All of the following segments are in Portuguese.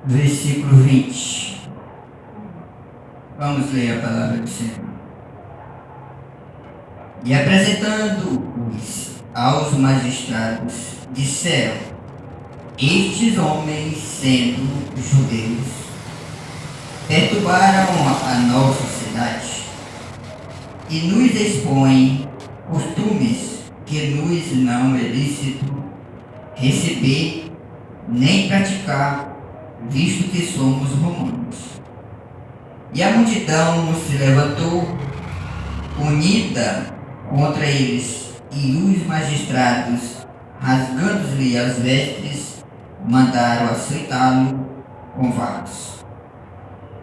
versículo 20. Vamos ler a palavra do Senhor. E apresentando-os aos magistrados, disseram: estes homens, sendo judeus, perturbaram a nossa cidade e nos expõem costumes que nos não é lícito receber nem praticar, visto que somos romanos. E a multidão se levantou unida contra eles, e os magistrados, rasgando-lhe as vestes, mandaram açoitá-lo com varas.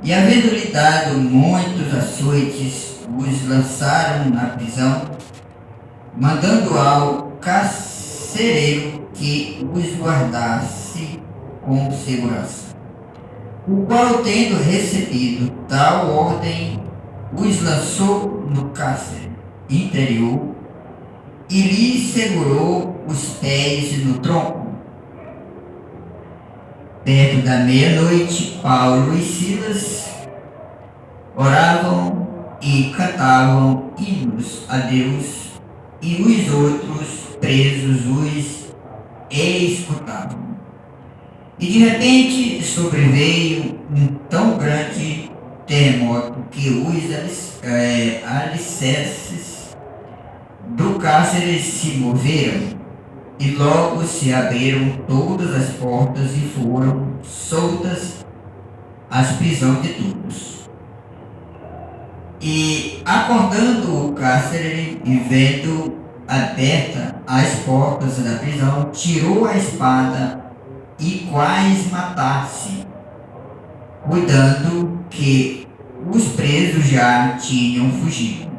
E havendo-lhe dado muitos açoites, os lançaram na prisão, mandando ao carcereiro que os guardasse com segurança. O qual, tendo recebido tal ordem, os lançou no cárcere interior e lhe segurou os pés no tronco. Perto da meia-noite, Paulo e Silas oravam e cantavam hinos a Deus, e os outros presos os escutavam. E de repente sobreveio um tão grande terremoto que os alicerces do cárcere se moveram, e logo se abriram todas as portas e foram soltas as prisões de todos. E acordando o cárcere e vendo aberta as portas da prisão, tirou a espada e quase matasse, cuidando que os presos já tinham fugido.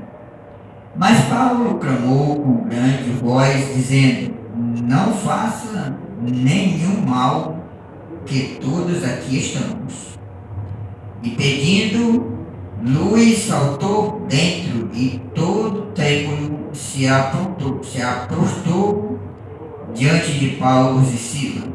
Mas Paulo clamou com grande voz, dizendo: não faça nenhum mal, que todos aqui estamos. E pedindo, luz saltou dentro, e todo trêmulo se aprostrou diante de Paulo e Silas.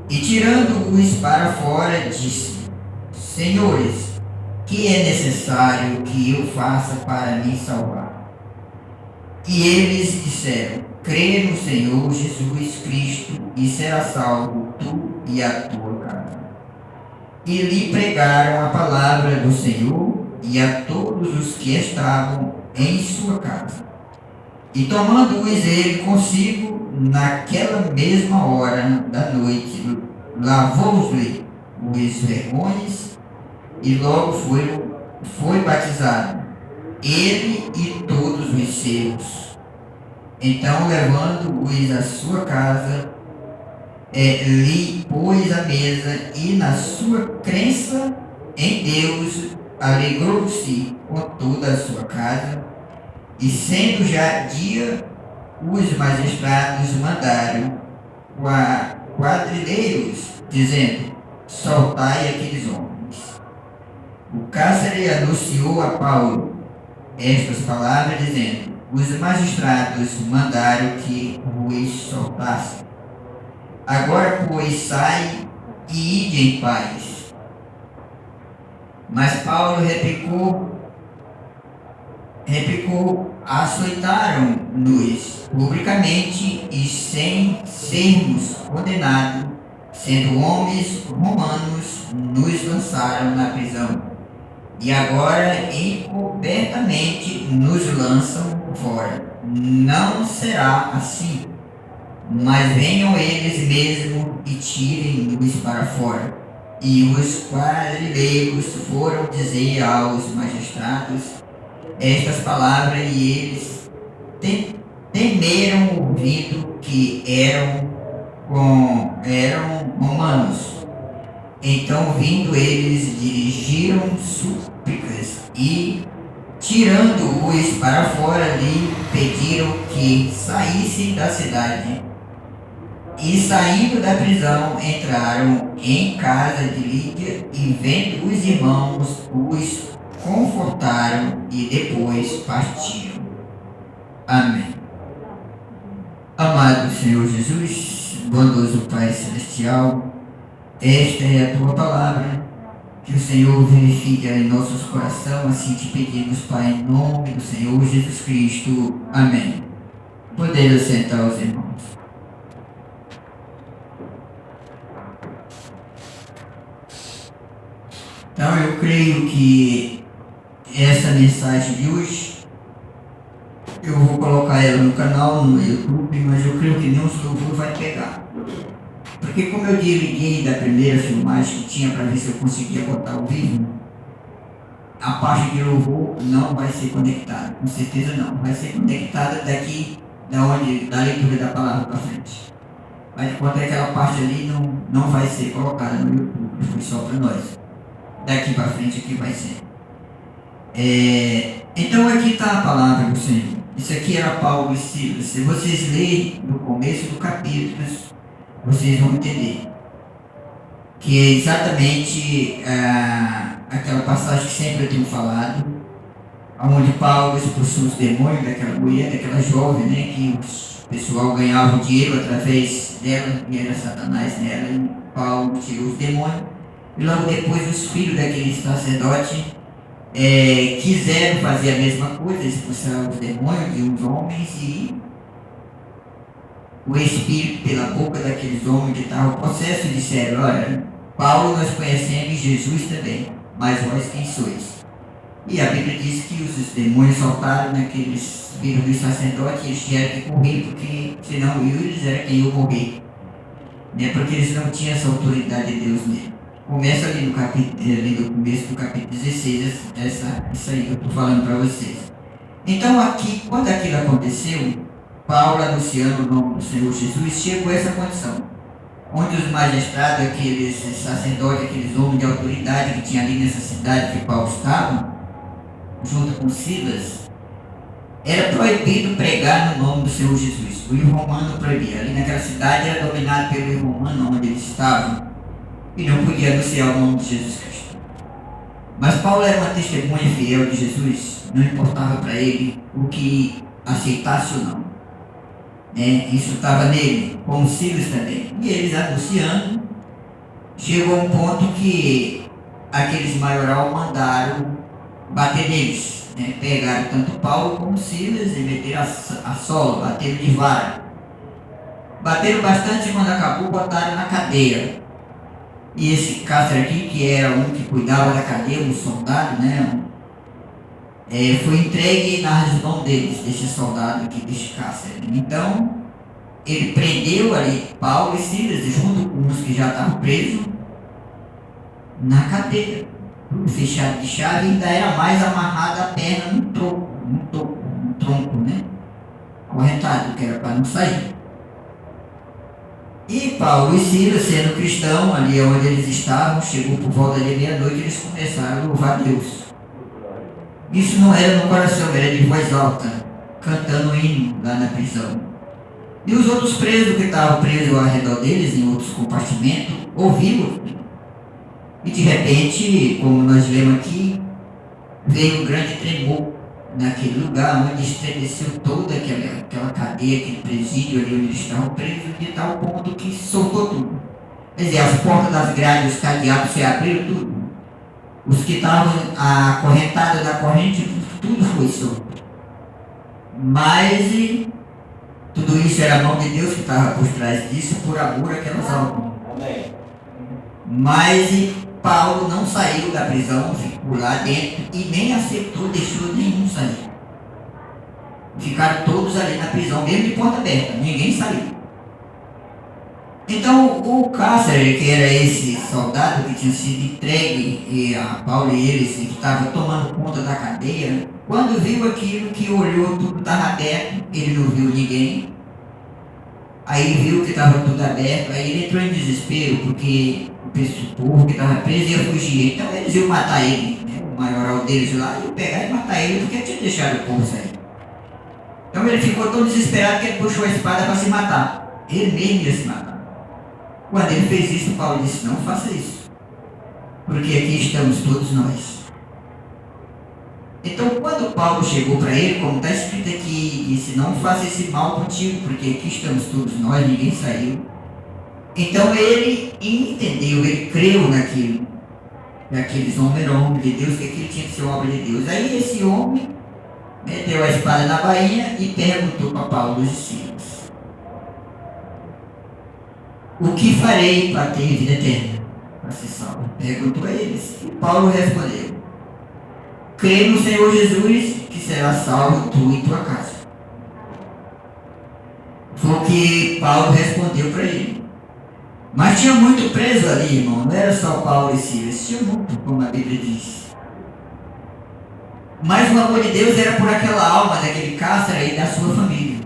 E tirando-os para fora, disse: senhores, que é necessário que eu faça para me salvar? E eles disseram: crê no Senhor Jesus Cristo, e será salvo tu e a tua casa. E lhe pregaram a palavra do Senhor e a todos os que estavam em sua casa. E tomando-os ele consigo, naquela mesma hora da noite, lavou-lhe os vergões, e logo foi batizado, ele e todos os seus. Então, levando-os à sua casa, lhe pôs a mesa, e na sua crença em Deus alegrou-se com toda a sua casa. E sendo já dia, os magistrados mandaram quadrilheiros, dizendo: soltai aqueles homens. O cárcere anunciou a Paulo estas palavras, dizendo: os magistrados mandaram que os soltassem. Agora, pois, sai e ide em paz. Mas Paulo replicou: açoitaram-nos publicamente e sem sermos condenados, sendo homens romanos, nos lançaram na prisão. E agora encobertamente nos lançam fora. Não será assim, mas venham eles mesmos e tirem-nos para fora. E os quadrilheiros foram dizer aos magistrados estas palavras, e eles temeram ouvindo que eram romanos. Então, vindo eles, dirigiram súplicas e, tirando-os para fora, lhe pediram que saísse da cidade. E, saindo da prisão, entraram em casa de Lídia, e vendo os irmãos, os confortaram e depois partiram. Amém. Amado Senhor Jesus, bondoso Pai Celestial, Esta é a tua palavra, que o Senhor verifique em nossos corações, assim te pedimos, Pai, em nome do Senhor Jesus Cristo. Amém. Podeis sentar os irmãos. Então eu creio que essa mensagem de hoje, eu vou colocar ela no canal, no YouTube, mas eu creio que nem o louvor vai pegar. Porque como eu desliguei da primeira filmagem que tinha para ver se eu conseguia botar ao vivo, a parte de louvor não vai ser conectada, com certeza não. Vai ser conectada daqui, da leitura da palavra para frente. Mas enquanto aquela parte ali não vai ser colocada no YouTube, foi só para nós. Daqui para frente aqui vai ser. Então aqui está a palavra do Senhor. Isso aqui era Paulo e Silas. Se vocês lerem no começo do capítulo, vocês vão entender que é exatamente aquela passagem que sempre eu tenho falado, onde Paulo expulsou os demônios daquela mulher, daquela jovem, né, que o pessoal ganhava dinheiro através dela, e era Satanás nela, e Paulo tirou os demônios, e logo depois os filhos daquele sacerdote quiseram fazer a mesma coisa, expulsar os demônios de uns homens, e o Espírito, pela boca daqueles homens que estavam em processo, disseram: olha, Paulo nós conhecemos, Jesus também, mas vós quem sois? E a Bíblia diz que os demônios soltaram naqueles filhos dos sacerdotes, e eles tiveram que correr, porque senão eles eram quem iam morrer, né? Porque eles não tinham essa autoridade de Deus mesmo. Começa ali no começo do capítulo 16, isso aí que eu estou falando para vocês. Então aqui, quando aquilo aconteceu, Paulo, anunciando o nome do Senhor Jesus, chegou a essa condição, onde os magistrados, aqueles sacerdotes, aqueles homens de autoridade que tinha ali nessa cidade que Paulo estava, junto com Silas, era proibido pregar no nome do Senhor Jesus. O romano proibia. Ali naquela cidade era dominado pelo romano onde eles estavam, e não podia anunciar o nome de Jesus Cristo. Mas Paulo era uma testemunha fiel de Jesus, não importava para ele o que aceitasse ou não. Isso estava nele, como Silas também. E eles anunciando, chegou a um ponto que aqueles maioral mandaram bater neles. Pegaram tanto Paulo como Silas e meteram a sola, bateram de vara. Bateram bastante e quando acabou, botaram na cadeia. E esse Cássio aqui, que era um que cuidava da cadeia, um soldado, foi entregue nas mãos deles, desse soldado aqui, desse Cássio. Então, ele prendeu ali Paulo e Silas, junto com uns que já estavam presos, na cadeia, fechado de chave, e ainda era mais amarrada a perna no tronco, correntado, que era para não sair. E Paulo e Silas, sendo cristãos, ali onde eles estavam, chegou por volta de meia-noite, eles começaram a louvar a Deus. Isso não era no coração, era de voz alta, cantando hino lá na prisão. E os outros presos que estavam presos ao redor deles, em outros compartimentos, ouviram. E de repente, como nós vemos aqui, veio um grande tremor naquele lugar, onde estremeceu toda aquela cadeia, aquele presídio ali onde eles estavam presos, de tal ponto que soltou tudo. Quer dizer, as portas das grades, os cadeados se abriram tudo. Os que estavam acorrentados da corrente, tudo foi solto. Mas tudo isso era a mão de Deus que estava por trás disso, por amor àquelas almas. Mas Paulo não saiu da prisão, ficou lá dentro e nem aceitou, deixou nenhum sair. Ficaram todos ali na prisão, mesmo de porta aberta, ninguém saiu. Então o Cássio, que era esse soldado que tinha sido entregue a Paulo e eles, que estava tomando conta da cadeia, quando viu aquilo, que olhou, tudo estava aberto, ele não viu ninguém. Aí viu que estava tudo aberto, aí ele entrou em desespero, porque o povo que estava preso ia fugir. Então eles iam matar ele, o maioral deles lá, ia pegar e matar ele, porque tinha deixado o povo sair. Então ele ficou tão desesperado que ele puxou a espada para se matar. Ele mesmo ia se matar. Quando ele fez isso, Paulo disse: não faça isso, porque aqui estamos todos nós. Então quando Paulo chegou para ele, como está escrito aqui, disse: não faça esse mal contigo, porque aqui estamos todos nós, ninguém saiu. Então ele entendeu, ele creu naquilo, naqueles homens eram homens de Deus, que aquilo tinha que ser obra de Deus. Aí esse homem meteu a espada na bainha e perguntou para Paulo e Silas: o que farei para ter vida eterna? Para ser salvo? Perguntou a eles. E Paulo respondeu: crê no Senhor Jesus, que será salvo tu e tua casa. Foi o que Paulo respondeu para ele. Mas tinha muito preso ali, irmão. Não era só Paulo e Silas, tinha muito, como a Bíblia diz. Mas o amor de Deus era por aquela alma daquele cárcere e da sua família.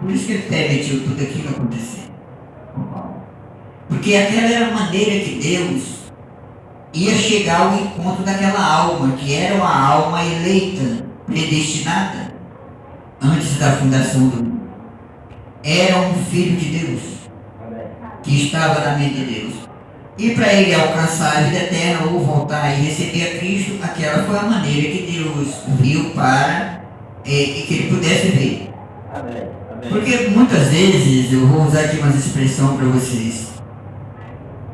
Por isso que ele permitiu tudo aquilo acontecer com Paulo. Porque aquela era a maneira que Deus ia chegar ao encontro daquela alma, que era uma alma eleita, predestinada, antes da fundação do mundo. Era um filho de Deus, que estava na mente de Deus. E para ele alcançar a vida eterna ou voltar e receber a Cristo, aquela foi a maneira que Deus viu para que ele pudesse ver. Amém. Porque muitas vezes, eu vou usar aqui uma expressão para vocês.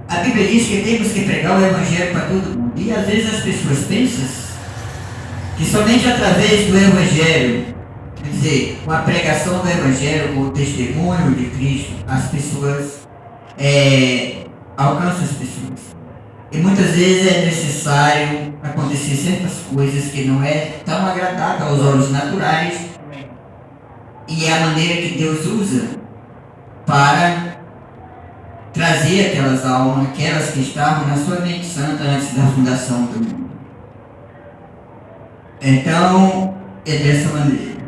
A Bíblia diz que temos que pregar o Evangelho para todo mundo. E às vezes as pessoas pensam que somente através do Evangelho, quer dizer, com a pregação do Evangelho, com o testemunho de Cristo, as pessoas alcançam as pessoas. E muitas vezes é necessário acontecer certas coisas que não é tão agradável aos olhos naturais. E é a maneira que Deus usa para trazer aquelas almas, aquelas que estavam na sua mente santa antes da fundação do mundo. Então, é dessa maneira.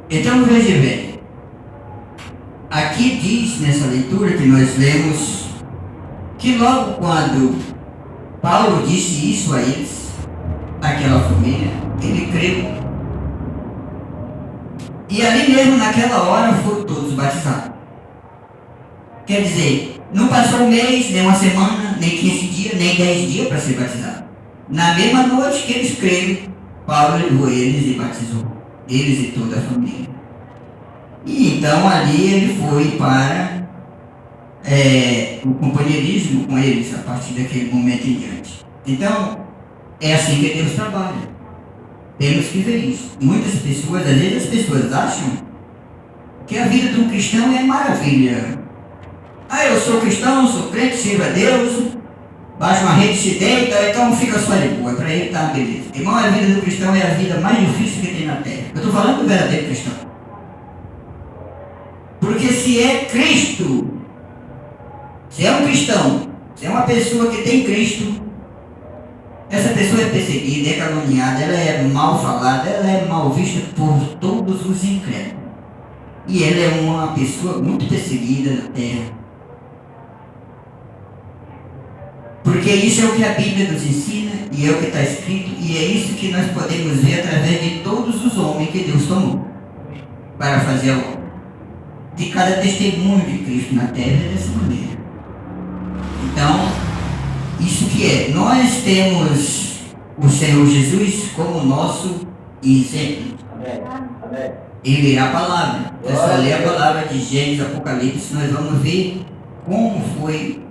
Então, veja bem. Aqui diz nessa leitura que nós lemos que logo quando Paulo disse isso a eles, aquela família, ele creu. E ali mesmo, naquela hora, foram todos batizados. Quer dizer, não passou um mês, nem uma semana, nem 15 dias, nem 10 dias para ser batizado. Na mesma noite que eles creram, Paulo levou eles e batizou. Eles e toda a família. E então ali ele foi para o companheirismo com eles, a partir daquele momento em diante. Então, é assim que Deus trabalha. Temos que ver isso. Muitas pessoas, às vezes as pessoas acham que a vida de um cristão é maravilha. Eu sou cristão, sou crente, sirvo a Deus, baixa uma rede, se deita, então fica só de boa, para ele tá uma beleza. Irmão, a vida do cristão é a vida mais difícil que tem na terra. Eu estou falando do verdadeiro cristão. Porque se é Cristo, se é um cristão, se é uma pessoa que tem Cristo, essa pessoa é perseguida, é caluniada, ela é mal falada, ela é mal vista por todos os incrédulos. E ela é uma pessoa muito perseguida na terra. Porque isso é o que a Bíblia nos ensina, e é o que está escrito, e é isso que nós podemos ver através de todos os homens que Deus tomou para fazer a obra. De cada testemunho de Cristo na terra é dessa maneira. Então, isso que é, nós temos o Senhor Jesus como nosso exemplo. Amém. Ele é a palavra. É só ler a palavra de Gênesis, Apocalipse, nós vamos ver como foi,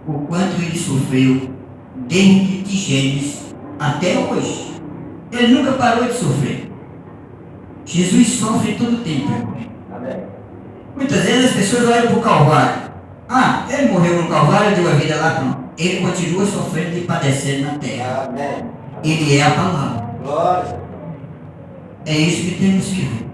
o quanto ele sofreu desde de Gênesis até hoje. Ele nunca parou de sofrer. Jesus sofre todo o tempo. Amém. Muitas vezes as pessoas olham para o Calvário. Ele morreu no Calvário, deu a vida lá, pronto. Ele continua sofrendo e padecendo na terra. Amém. Ele é a palavra. Glória. É isso que temos que ver.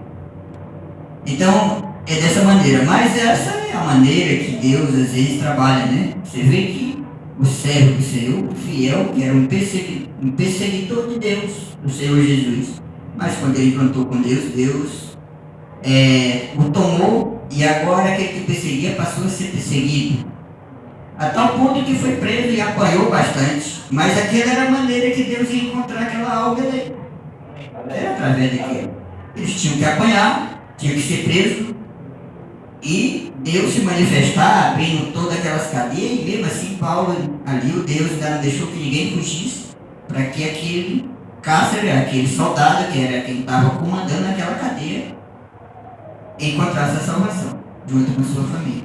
Então, é dessa maneira. Mas essa é a maneira que Deus às vezes trabalha, né? Você vê que o servo do Senhor, o fiel, que era um perseguidor de Deus, do Senhor Jesus. Mas quando ele plantou com Deus, Deus o tomou, e agora aquele que perseguia passou a ser perseguido. A tal ponto que foi preso e apanhou bastante. Mas aquela era a maneira que Deus ia encontrar aquela alma dele. Era através daquilo. Eles tinham que apanhar, tinham que ser presos, e Deus se manifestar, abrindo todas aquelas cadeias, e mesmo assim Paulo, ali o Deus ainda não deixou que ninguém fugisse, para que aquele cárcere, aquele soldado, que era quem estava comandando aquela cadeia, encontrasse a salvação. junto com sua família.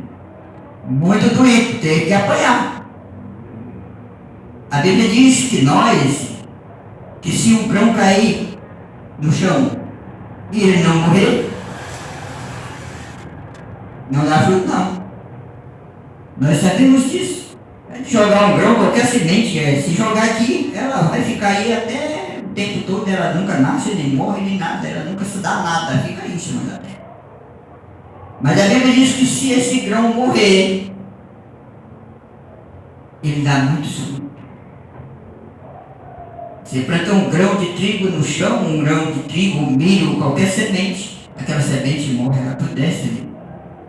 Muito doído, teve que apanhar. A Bíblia diz que se um grão cair no chão e ele não morrer, não dá fruto não. Nós sabemos disso. Jogar um grão, qualquer semente, se jogar aqui, ela vai ficar aí até o tempo todo, ela nunca nasce, nem morre, nem nada, ela nunca se dá nada, fica aí em cima da terra. Mas a Bíblia diz que se esse grão morrer, ele dá muito fruto. Você planta um grão de trigo no chão, um grão de trigo, milho, qualquer semente, aquela semente morre, ela apodrece ali.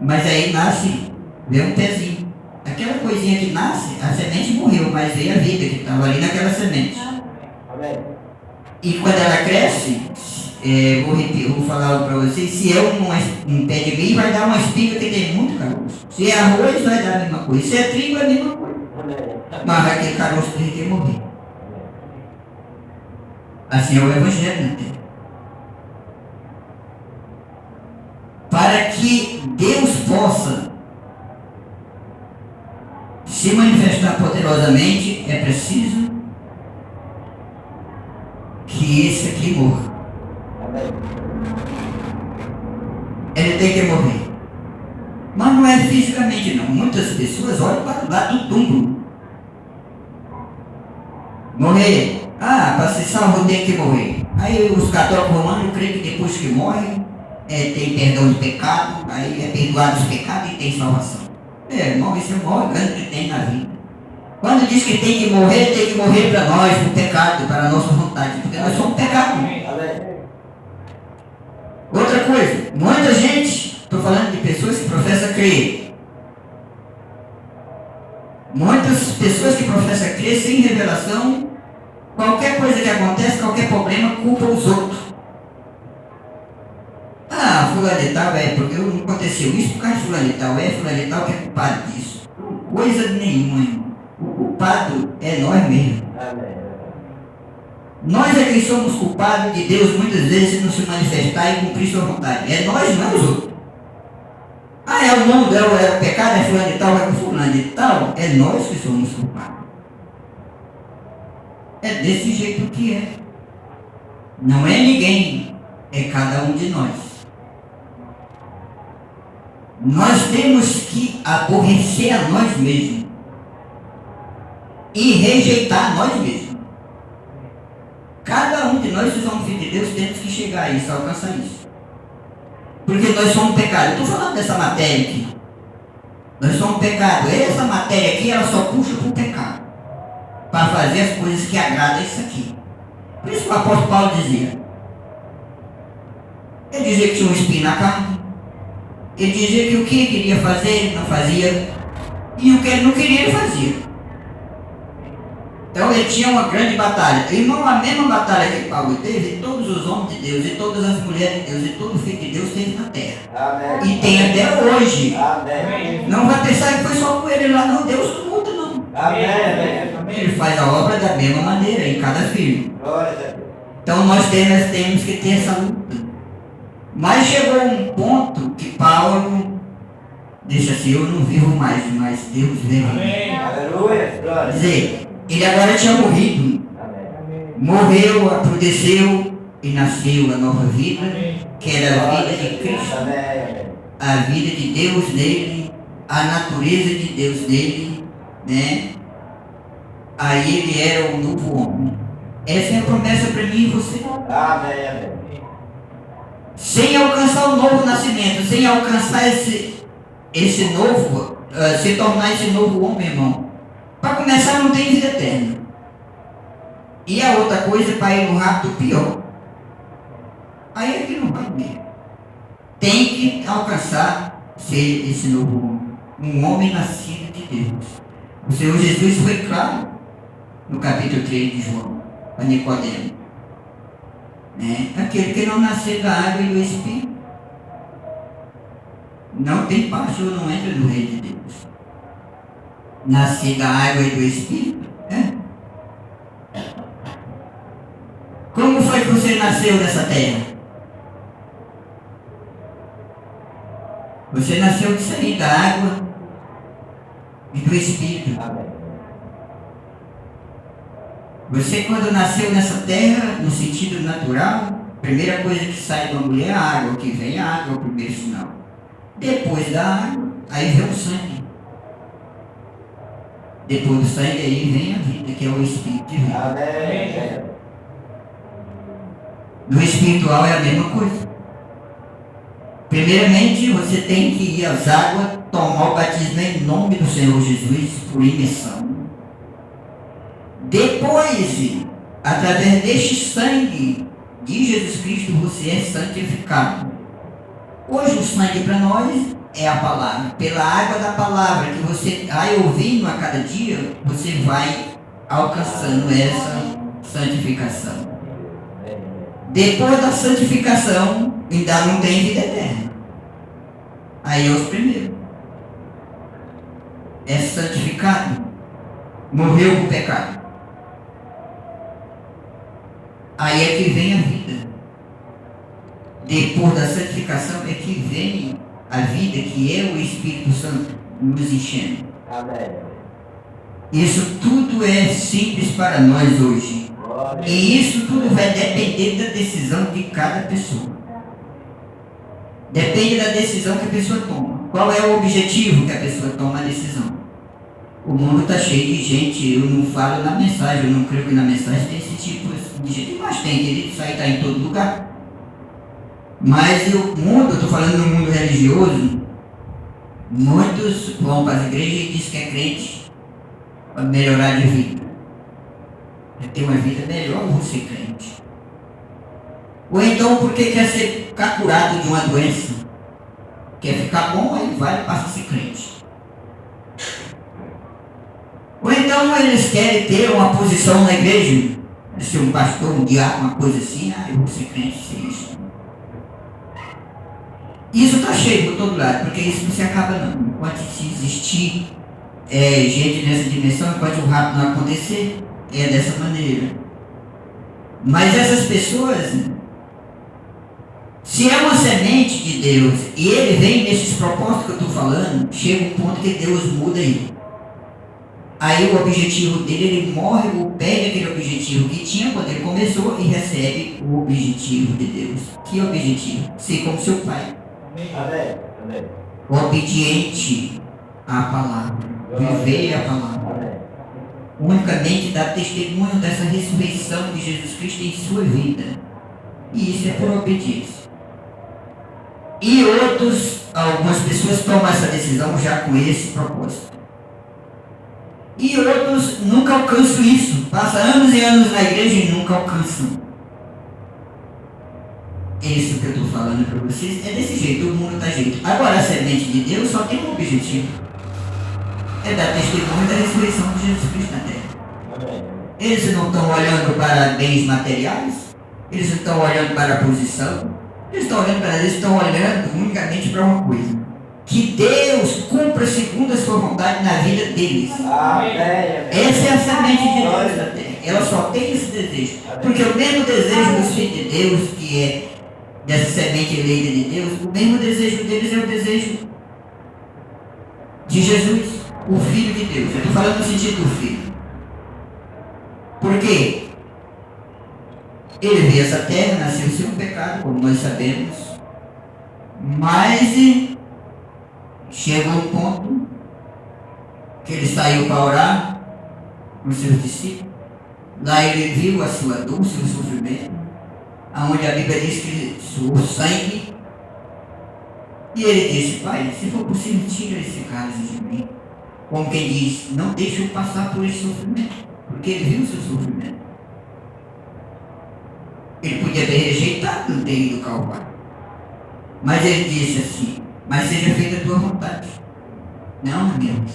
Mas aí nasce, vê um pezinho. Aquela coisinha que nasce, a semente morreu, mas veio a vida que estava ali naquela semente. Amém. E quando ela cresce, vou falar algo para vocês, se é um pé de milho, vai dar uma espiga que tem muito caroço. Se é arroz, vai dar a mesma coisa. Se é trigo, é a mesma coisa. Amém. Mas aquele caroço tem que morrer. Assim é o Evangelho na terra. Para que Deus possa se manifestar poderosamente, é preciso que esse aqui morra. Amém. Ele tem que morrer. Mas não é fisicamente não. Muitas pessoas olham para o lado do túmulo. Morrer. Para ser salvo tem que morrer. Aí os católicos romanos creem que depois que morre, tem perdão de pecado, aí é perdoado os pecados e tem salvação. Irmão, esse é o maior ganho que tem na vida. Quando diz que tem que morrer para nós, para o pecado, para a nossa vontade, porque nós somos pecado. Amém. Outra coisa, muita gente, estou falando de pessoas que professam crer. Muitas pessoas que professam crer sem revelação, qualquer coisa que acontece, qualquer problema, culpa os outros. Fulano de tal, porque não aconteceu isso por causa de fulano de tal, fulano de tal que é culpado disso. Coisa nenhuma, irmão. O culpado é nós mesmos. Amém. Nós é que somos culpados de Deus muitas vezes não se manifestar e cumprir sua vontade. É nós, não é os outros. É o mundo, é o pecado, é fulano de tal, é fulano de tal. É nós que somos culpados. É desse jeito que é. Não é ninguém, é cada um de nós. Nós temos que aborrecer a nós mesmos e rejeitar nós mesmos. Cada um de nós, se somos filhos de Deus, temos que chegar a isso, alcançar isso. Porque nós somos pecado. Eu estou falando dessa matéria aqui. Nós somos pecado. Essa matéria aqui, ela só puxa para o pecado. Para fazer as coisas que agradam isso aqui. Por isso que o apóstolo Paulo dizia. Ele dizia que tinha um espinho na carne. Ele dizia que o que ele queria fazer, ele não fazia. E o que ele não queria, ele fazia. Então ele tinha uma grande batalha. Irmão, a mesma batalha que Paulo teve, todos os homens de Deus, e todas as mulheres de Deus, e todo filho de Deus teve na terra. Amém. E tem até hoje. Amém. Não vai pensar que foi só com ele lá, não. Deus não muda, não. Amém. Ele faz a obra da mesma maneira em cada filho. Glória a Deus. Então nós temos que ter essa luta. Mas chegou um ponto que Paulo disse assim, eu não vivo mais, mas Deus vive. Amém. Aleluia. Glória. Quer dizer, ele agora tinha morrido. Amém. Morreu, apodreceu e nasceu a nova vida, que era a vida de Cristo. Amém. A vida de Deus nele, a natureza de Deus nele, né? Aí ele era um novo homem. Essa é a promessa para mim e você. Amém. Amém. Sem alcançar o novo nascimento, sem alcançar esse novo, se tornar esse novo homem, irmão. Para começar, não tem vida eterna. E a outra coisa, para ir no rápido, pior. Aí é que não vai mesmo. Tem que alcançar ser esse novo homem. Um homem nascido de Deus. O Senhor Jesus foi claro no capítulo 3 de João, para Nicodemo. Aquele que não nascer da água e do Espírito não tem parte ou não entra no reino de Deus. Nascer da água e do Espírito? Como foi que você nasceu nessa terra? Você nasceu de sangue, da água e do Espírito. Amém. Você, quando nasceu nessa terra, no sentido natural, a primeira coisa que sai de uma mulher é a água, que vem a água é o primeiro sinal. Depois da água, aí vem o sangue. Depois do sangue, aí vem a vida, que é o Espírito de vida. Amém. No espiritual é a mesma coisa. Primeiramente, você tem que ir às águas, tomar o batismo em nome do Senhor Jesus, por imersão. Depois, através deste sangue de Jesus Cristo, você é santificado. Hoje o sangue para nós é a palavra. Pela água da palavra que você vai ouvindo a cada dia, você vai alcançando essa santificação. Depois da santificação, ainda não tem vida eterna. Aí é os primeiros. É santificado. Morreu com o pecado. Aí é que vem a vida. Depois da santificação é que vem a vida, que é o Espírito Santo nos enchendo. Amém. Isso tudo é simples para nós hoje. Glória. E isso tudo vai depender da decisão de cada pessoa. Depende da decisão que a pessoa toma. Qual é o objetivo que a pessoa toma a decisão? O mundo está cheio de gente, eu não falo na mensagem, eu não creio que na mensagem tem esse tipo de gente, mas tem, querido, isso aí está em todo lugar. Mas o mundo, eu estou falando no mundo religioso, muitos vão para as igrejas e dizem que é crente para melhorar de vida. Para ter uma vida melhor, vou ser crente. Ou então porque quer ficar curado de uma doença. Quer ficar bom, aí vai e passa a ser crente. Ou então eles querem ter uma posição na igreja, ser um pastor, um diácono, uma coisa assim, eu vou ser crente, ser isso. Isso está cheio por todo lado, porque isso não se acaba não. Enquanto se existir gente nessa dimensão, enquanto o rapto não acontecer, é dessa maneira. Mas essas pessoas, se é uma semente de Deus e ele vem nesses propósitos que eu estou falando, chega um ponto que Deus muda ele. Aí o objetivo dele, ele morre ou perde aquele objetivo que tinha quando ele começou e recebe o objetivo de Deus. Que objetivo? Ser como seu pai. Amém. Amém. Obediente à palavra. Viver a palavra. Amém. Unicamente dar testemunho dessa ressurreição de Jesus Cristo em sua vida. E isso é por obediência. E algumas pessoas tomam essa decisão já com esse propósito. E outros nunca alcançam isso. Passam anos e anos na igreja e nunca alcançam. Isso que eu estou falando para vocês é desse jeito, todo mundo está jeito. Agora a semente de Deus só tem um objetivo. É dar testemunho da ressurreição de Jesus Cristo na terra. Amém. Eles não estão olhando para bens materiais, eles não estão olhando para a posição, eles estão olhando unicamente para uma coisa. Que Deus cumpra segundo a sua vontade na vida deles. Amém. Essa é a semente de Deus na terra. Ela só tem esse desejo. Porque o mesmo desejo dos filhos de Deus, que é dessa semente eleita de Deus, o mesmo desejo deles é o desejo de Jesus, o Filho de Deus. Eu estou falando no sentido do Filho. Por quê? Ele veio a essa terra, nasceu sem um pecado, como nós sabemos. Mas chegou um ponto que ele saiu para orar com os seus discípulos. Lá ele viu a sua dor, o seu sofrimento, aonde a Bíblia diz que suou sangue. E ele disse: Pai, se for possível, tira esse cálice de mim. Como quem diz, não deixe eu passar por esse sofrimento, porque ele viu o seu sofrimento. Ele podia ter rejeitado não ter ido ao Calvário. Mas ele disse assim: mas seja feita a tua vontade, não a minha vontade.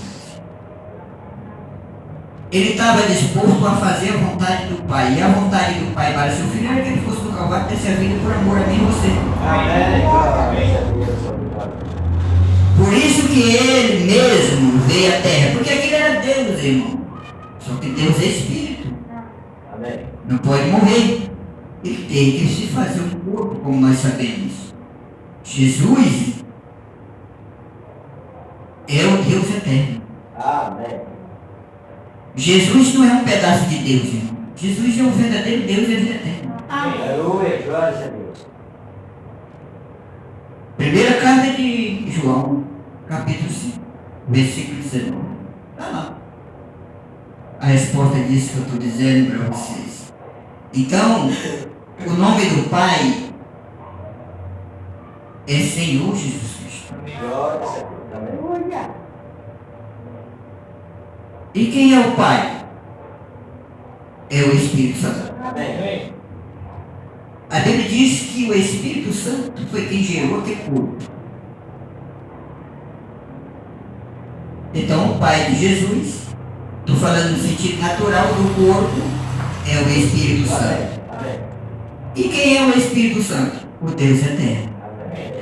Ele estava disposto a fazer a vontade do Pai. E a vontade do Pai para seu filho era que ele fosse no Calvário e desse a vida por amor a mim e você. Amém. Por isso que ele mesmo veio à terra. Porque aquele era Deus, irmão. Só que Deus é Espírito. Amém. Não pode morrer. Ele tem que se fazer um corpo, como nós sabemos. Jesus, é o Deus eterno. Amém. Jesus não é um pedaço de Deus, irmão. Jesus é o verdadeiro Deus e a vida eterna. Aleluia. Glória a Deus. Primeira carta de João, capítulo 5, versículo 19. Está lá. A resposta disso que eu estou dizendo para vocês. Então, o nome do Pai é Senhor Jesus Cristo. Glória a Deus. Amém. E quem é o Pai? É o Espírito Santo. Amém. A Bíblia diz que o Espírito Santo foi quem gerou aquele corpo. Então, o Pai de Jesus, estou falando no sentido natural do corpo, é o Espírito Santo. Amém. E quem é o Espírito Santo? O Deus eterno. Amém.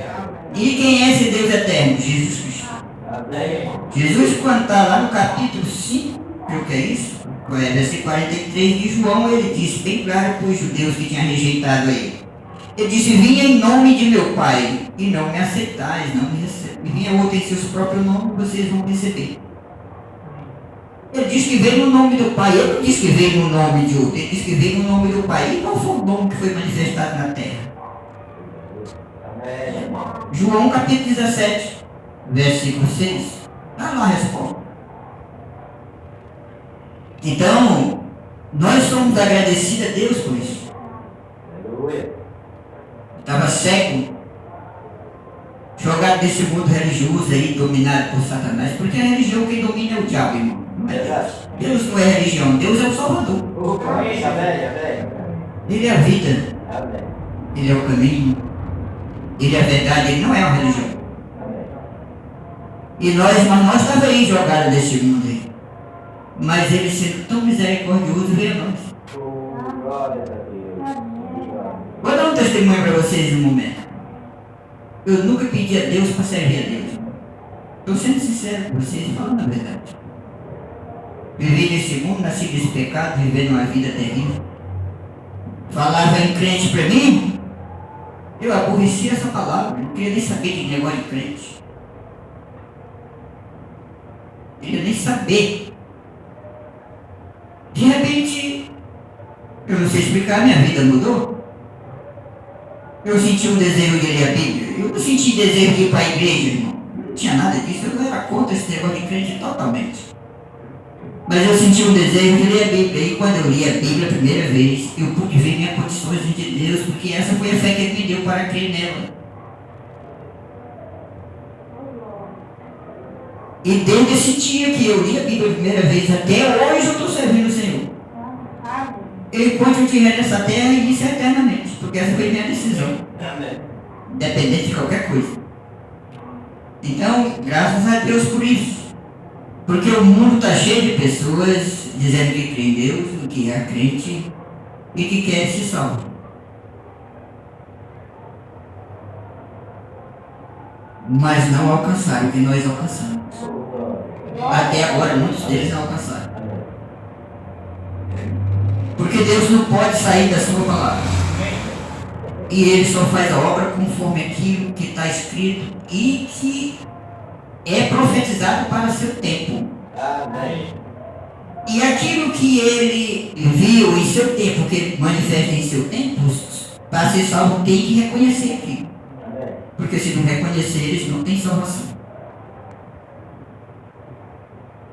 E quem é esse Deus eterno? Jesus Cristo. Amém. Jesus, quando está lá no capítulo 5, o que é isso? Versículo 43 de João, ele disse bem claro para os judeus que tinham rejeitado ele. Ele disse: vinha em nome de meu Pai, e não me aceitais, não me recebem. Vinha outro em seus próprios nomes, vocês vão receber. Ele disse que veio no nome do Pai, ele não disse que veio no nome de outro, ele disse que veio no nome do Pai. E qual foi o nome que foi manifestado na terra? Amém. João capítulo 17, versículo 6. Está lá a resposta. Então, nós somos agradecidos a Deus por isso. Aleluia. Estava cego, jogado desse mundo religioso aí, dominado por Satanás. Porque a religião quem domina é o diabo, irmão. Não é Deus. Deus não é religião, Deus é o Salvador. Amém. Amém. Ele é a vida, Amém. Ele é o caminho, Ele é a verdade, Ele não é uma religião. Amém. E nós estávamos aí jogados desse mundo aí. Mas Ele sendo tão misericordioso veio a nós. Glória a Deus. Vou dar um testemunho para vocês no momento. Eu nunca pedi a Deus para servir a Deus. Estou sendo sincero com vocês, falando a verdade. Vivi nesse mundo, nasci desse pecado, vivendo uma vida terrível. Falava em crente para mim, eu aborrecia essa palavra, não queria nem saber de negócio de crente. Não queria nem saber. De repente, eu não sei explicar, minha vida mudou. Eu senti um desejo de ler a Bíblia. Eu não senti desejo de ir para a igreja, irmão. Não tinha nada disso, eu era contra esse negócio de crente totalmente. Mas eu senti um desejo de ler a Bíblia. E quando eu li a Bíblia a primeira vez, eu pude ver minhas condições de Deus, porque essa foi a fé que Ele me deu para crer nela. E desde esse dia que eu li a Bíblia a primeira vez, até hoje eu estou servindo o Senhor. Enquanto eu estiver nessa terra, e isso eternamente, porque essa foi a minha decisão. Amém. Independente de qualquer coisa. Então, graças a Deus por isso. Porque o mundo está cheio de pessoas dizendo que crê em Deus, que é crente e que quer se salvar. Mas não alcançaram o que nós alcançamos. Até agora, muitos deles não alcançaram. Porque Deus não pode sair da sua palavra. E Ele só faz a obra conforme aquilo que está escrito e que é profetizado para seu tempo. Amém. E aquilo que Ele viu em seu tempo, que Ele manifesta em seu tempo, para ser salvo tem que reconhecer aquilo. Amém. Porque se não reconhecer, eles não têm salvação.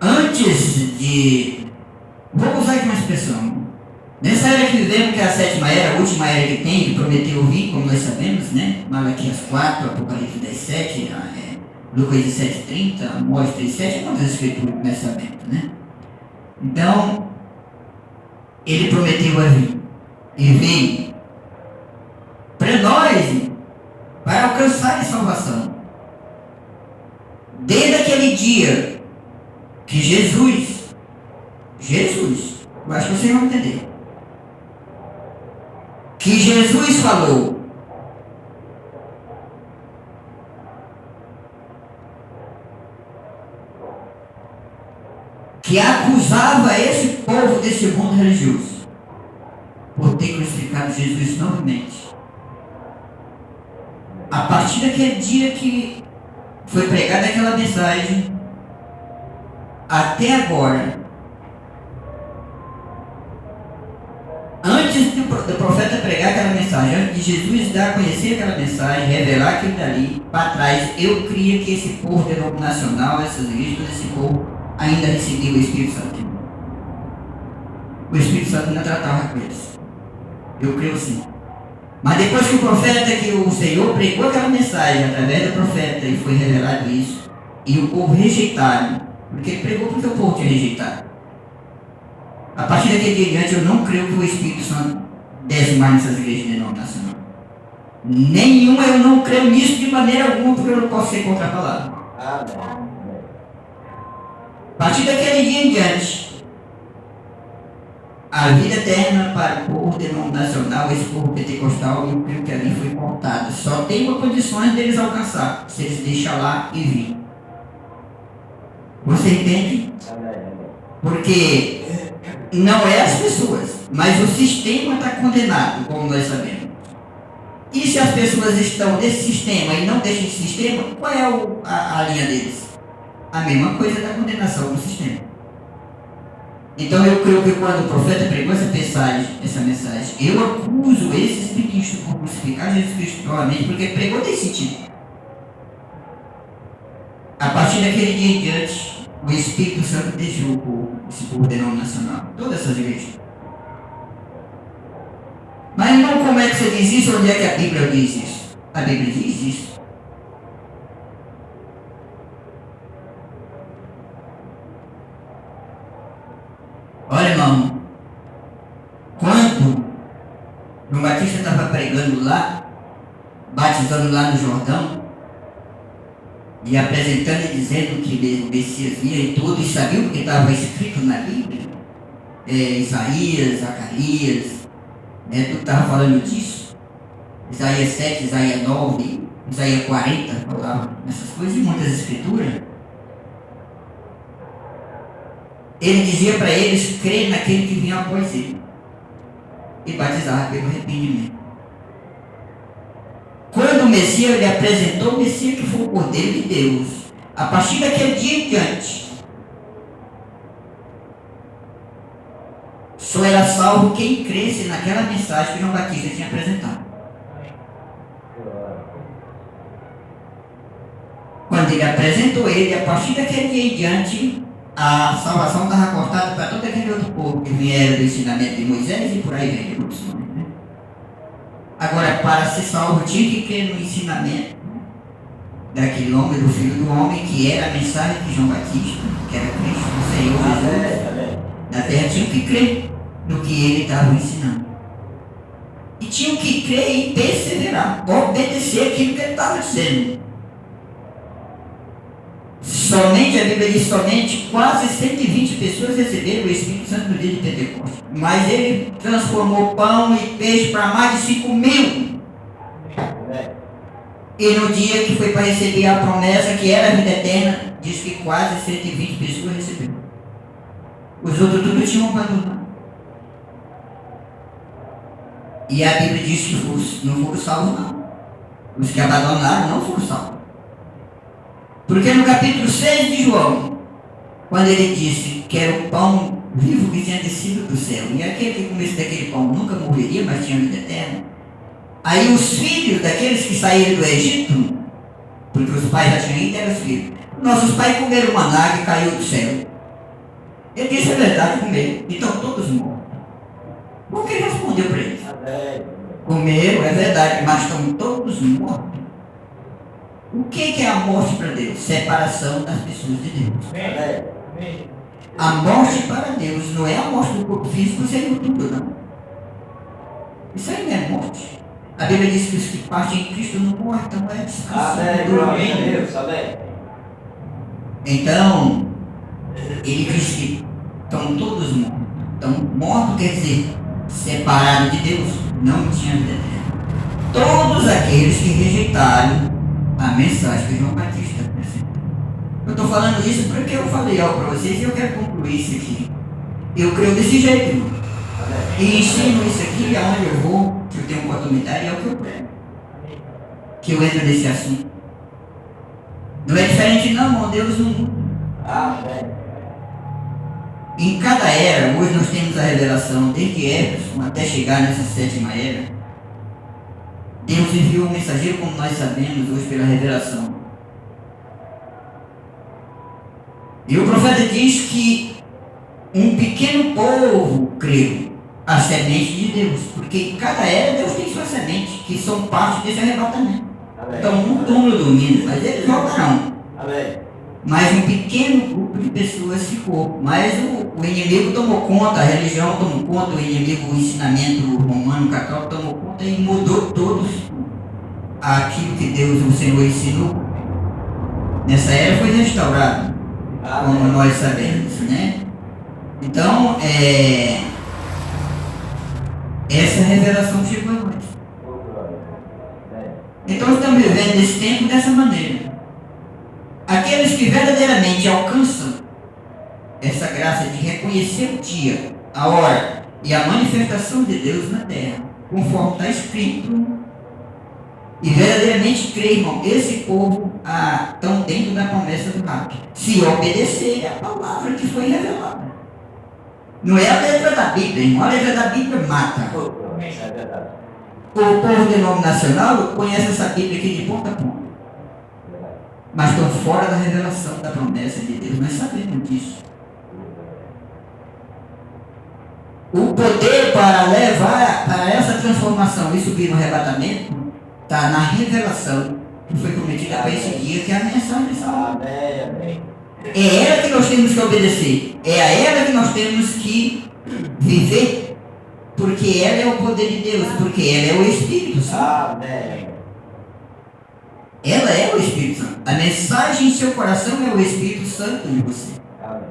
Antes de... Vou usar aqui uma expressão. Nessa era que vivemos, que é a sétima era, a última era que tem, Ele prometeu vir, como nós sabemos, né? Malaquias 4, Apocalipse 10, 7, Lucas 17, 30, Amós 3, 7, é uma das escrituras que nós sabemos, né? Então, Ele prometeu a vir. E veio para nós, para alcançar a salvação. Desde aquele dia que Jesus, eu acho que vocês vão entender, que Jesus falou, que acusava esse povo desse mundo religioso por ter crucificado Jesus novamente. A partir daquele dia que foi pregada aquela mensagem, até agora, antes do profeta pregar aquela mensagem, antes de Jesus dar a conhecer aquela mensagem, revelar aquilo dali, para trás, eu cria que esse povo denominacional, essas igrejas, todo esse povo, ainda recebia o Espírito Santo. O Espírito Santo ainda tratava com eles. Eu creio sim. Mas depois que o profeta, que o Senhor pregou aquela mensagem através do profeta e foi revelado isso, e o povo rejeitaram, porque ele pregou porque o povo tinha rejeitado. A partir daquele dia em diante, eu não creio que o Espírito Santo desce mais nessas igrejas denominacionais. Nenhuma, eu não creio nisso de maneira alguma, porque eu não posso ser contra a palavra. Amém. A partir daquele dia em diante, a vida eterna para o povo denominacional, esse povo pentecostal, eu creio que ali foi cortado. Só tem uma condição deles alcançar, se eles deixam lá e vir. Você entende? Amém. Porque não é as pessoas, mas o sistema está condenado, como nós sabemos. E se as pessoas estão nesse sistema e não deixam esse sistema, qual é a linha deles? A mesma coisa da condenação do sistema. Então eu creio que quando o profeta pregou essa mensagem, eu acuso esses ministros por crucificar Jesus Cristo novamente, porque pregou desse tipo. A partir daquele dia em diante, o Espírito Santo deixou esse povo denominacional, todas essas igrejas. Mas irmão, como é que você diz isso? Onde é que a Bíblia diz isso? A Bíblia diz isso. Olha, irmão, quando João Batista estava pregando lá, batizando lá no Jordão, e apresentando e dizendo que o Messias vinha e tudo, e sabiam que estava escrito na Bíblia, Isaías, Zacarias, tudo estava falando disso. Isaías 7, Isaías 9, Isaías 40, falavam essas coisas, e muitas escrituras. Ele dizia para eles crer naquele que vinha após ele e batizar pelo arrependimento. Quando o Messias, ele apresentou o Messias que foi o Cordeiro de Deus, a partir daquele dia em diante, só era salvo quem cresce naquela mensagem que João Batista tinha apresentado. Quando ele apresentou ele, a partir daquele dia em diante, a salvação estava cortada para todo aquele outro povo que vieram do ensinamento de Moisés e por aí vem de outros nomes, né? Agora, para ser salvo, tinha que crer no ensinamento daquele homem, do Filho do Homem, que era a mensagem de João Batista, que era Cristo, o Senhor Jesus. Na terra tinham que crer no que ele estava ensinando. E tinham que crer e perseverar, obedecer aquilo que ele estava dizendo. Somente, a Bíblia diz, somente quase 120 pessoas receberam o Espírito Santo no dia de Pentecostes. Mas ele transformou pão e peixe para mais de 5.000. E no dia que foi para receber a promessa, que era a vida eterna, diz que quase 120 pessoas receberam. Os outros tudo tinham abandonado. E a Bíblia diz que não foram salvos, não. Os que abandonaram não foram salvos. Porque no capítulo 6 de João, quando ele disse que era o pão vivo que tinha descido do céu, e aquele que comesse daquele pão nunca morreria, mas tinha vida eterna, aí os filhos daqueles que saíram do Egito, porque os pais já tinham ido, eram os filhos, nossos pais comeram maná que caiu do céu. Ele disse a verdade, comeram, então todos mortos. Por que ele respondeu para eles? Comeram, é verdade, mas estão todos mortos. O que é a morte para Deus? Separação das pessoas de Deus. A morte para Deus não é a morte do corpo físico, seria tudo, não. Isso aí não é morte. A Bíblia diz que os que partem em Cristo não morrem, então é descanso. Então, ele diz que estão todos mortos. Então, morto quer dizer separado de Deus, não tinha vida eterna. Todos aqueles que rejeitaram a mensagem que João Batista apresentou. Eu estou falando isso porque eu falei algo para vocês e eu quero concluir isso aqui. Eu creio desse jeito, irmão. E ensino isso aqui aonde eu vou, que eu tenho oportunidade, é o que eu prego. Que eu entro nesse assunto. Não é diferente não, irmão. Deus não muda. Em cada era, hoje nós temos a revelação, desde Éfeso até chegar nessa sétima era, Deus enviou um mensageiro, como nós sabemos hoje pela revelação. E o profeta diz que um pequeno povo creu a semente de Deus, porque em cada era Deus tem sua semente, que são parte desse arrebatamento. Amém. Então, um túmulo dormindo, mas eles voltarão. Amém. Mas um pequeno grupo de pessoas ficou. Mas o inimigo tomou conta, a religião tomou conta, o inimigo, o ensinamento romano, católico tomou conta e mudou todos aquilo que Deus, o Senhor, ensinou. Nessa era foi restaurado, como nós sabemos, né? Então, essa revelação chegou a nós. Então, estamos vivendo esse tempo dessa maneira. Aqueles que verdadeiramente alcançam essa graça de reconhecer o dia, a hora e a manifestação de Deus na terra, conforme está escrito, e verdadeiramente creem, irmão, esse povo estão dentro da promessa do rapto, se obedecer a palavra que foi revelada. Não é a letra da Bíblia, irmão. A letra da Bíblia mata. É verdade. O povo denominacional conhece essa Bíblia aqui de ponta a ponta, mas estão fora da revelação da promessa de Deus. Nós sabemos disso. O poder para levar para essa transformação e subir no arrebatamento está na revelação que foi prometida para esse dia, que é a mensagem de salvação. Amém. Amém. É ela que nós temos que obedecer. É a ela que nós temos que viver, porque ela é o poder de Deus, porque ela é o Espírito Santo. Amém. Ela é o Espírito Santo. A mensagem em seu coração é o Espírito Santo em você. Amém.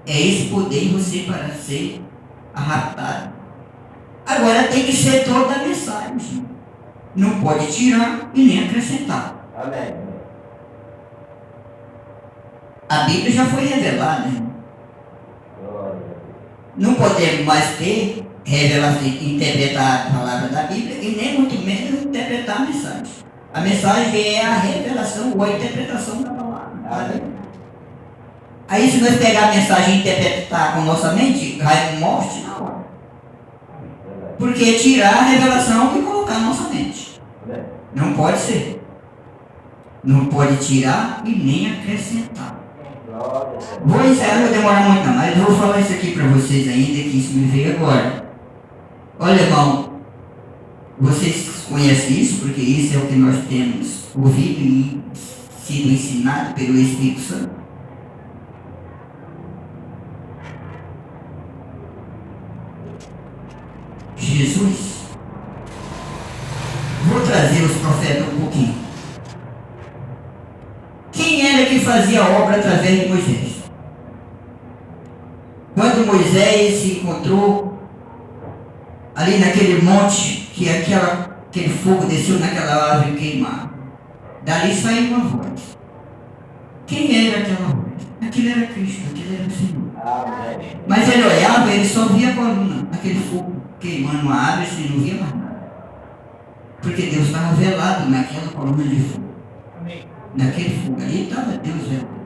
É esse poder em você para ser arrastado. Agora tem que ser toda a mensagem. Não pode tirar e nem acrescentar. Amém. A Bíblia já foi revelada. Glória a Deus. Não podemos mais ter revelação, interpretar a palavra da Bíblia e nem muito menos interpretar a mensagem. A mensagem é a revelação ou a interpretação da palavra. Amém. Aí se nós pegar a mensagem e interpretar com nossa mente, vai morte na hora. Porque é tirar a revelação e colocar na nossa mente. Amém. Não pode ser. Não pode tirar e nem acrescentar. Glória a Deus. Vou encerrar, não vou demorar muito não, mas eu vou falar isso aqui para vocês ainda, que isso me veio agora. Olha, irmão, vocês conhecem isso, porque isso é o que nós temos ouvido e sido ensinado pelo Espírito Santo. Jesus. Vou trazer os profetas um pouquinho. Quem era que fazia a obra através de Moisés? Quando Moisés se encontrou ali naquele monte, que aquele fogo desceu naquela árvore queimada, dali saiu uma voz. Quem era aquela voz? Aquilo era Cristo, aquilo era o Senhor. Amém. Mas ele olhava, ele só via a coluna, aquele fogo queimando a árvore, ele não via mais nada. Porque Deus estava velado naquela coluna de fogo. Naquele fogo ali estava Deus velado.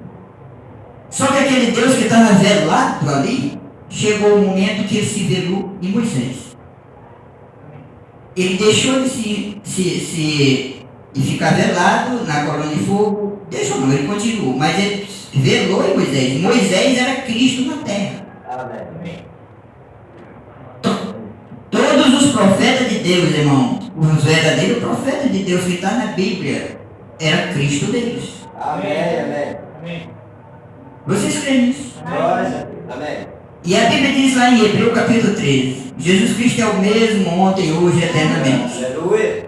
Só que aquele Deus que estava velado ali, chegou o momento que ele se velou em Moisés. Ele deixou de de ficar velado na coluna de fogo, deixou não, ele continuou, mas ele velou em Moisés. Moisés era Cristo na terra. Amém. Todos os profetas de Deus, irmão, os verdadeiros profetas de Deus que está na Bíblia, era Cristo deles. Amém. Amém. Vocês creem nisso? Glória a Deus. Amém. E a Bíblia diz lá em Hebreus capítulo 13, Jesus Cristo é o mesmo ontem, hoje e eternamente. Aleluia.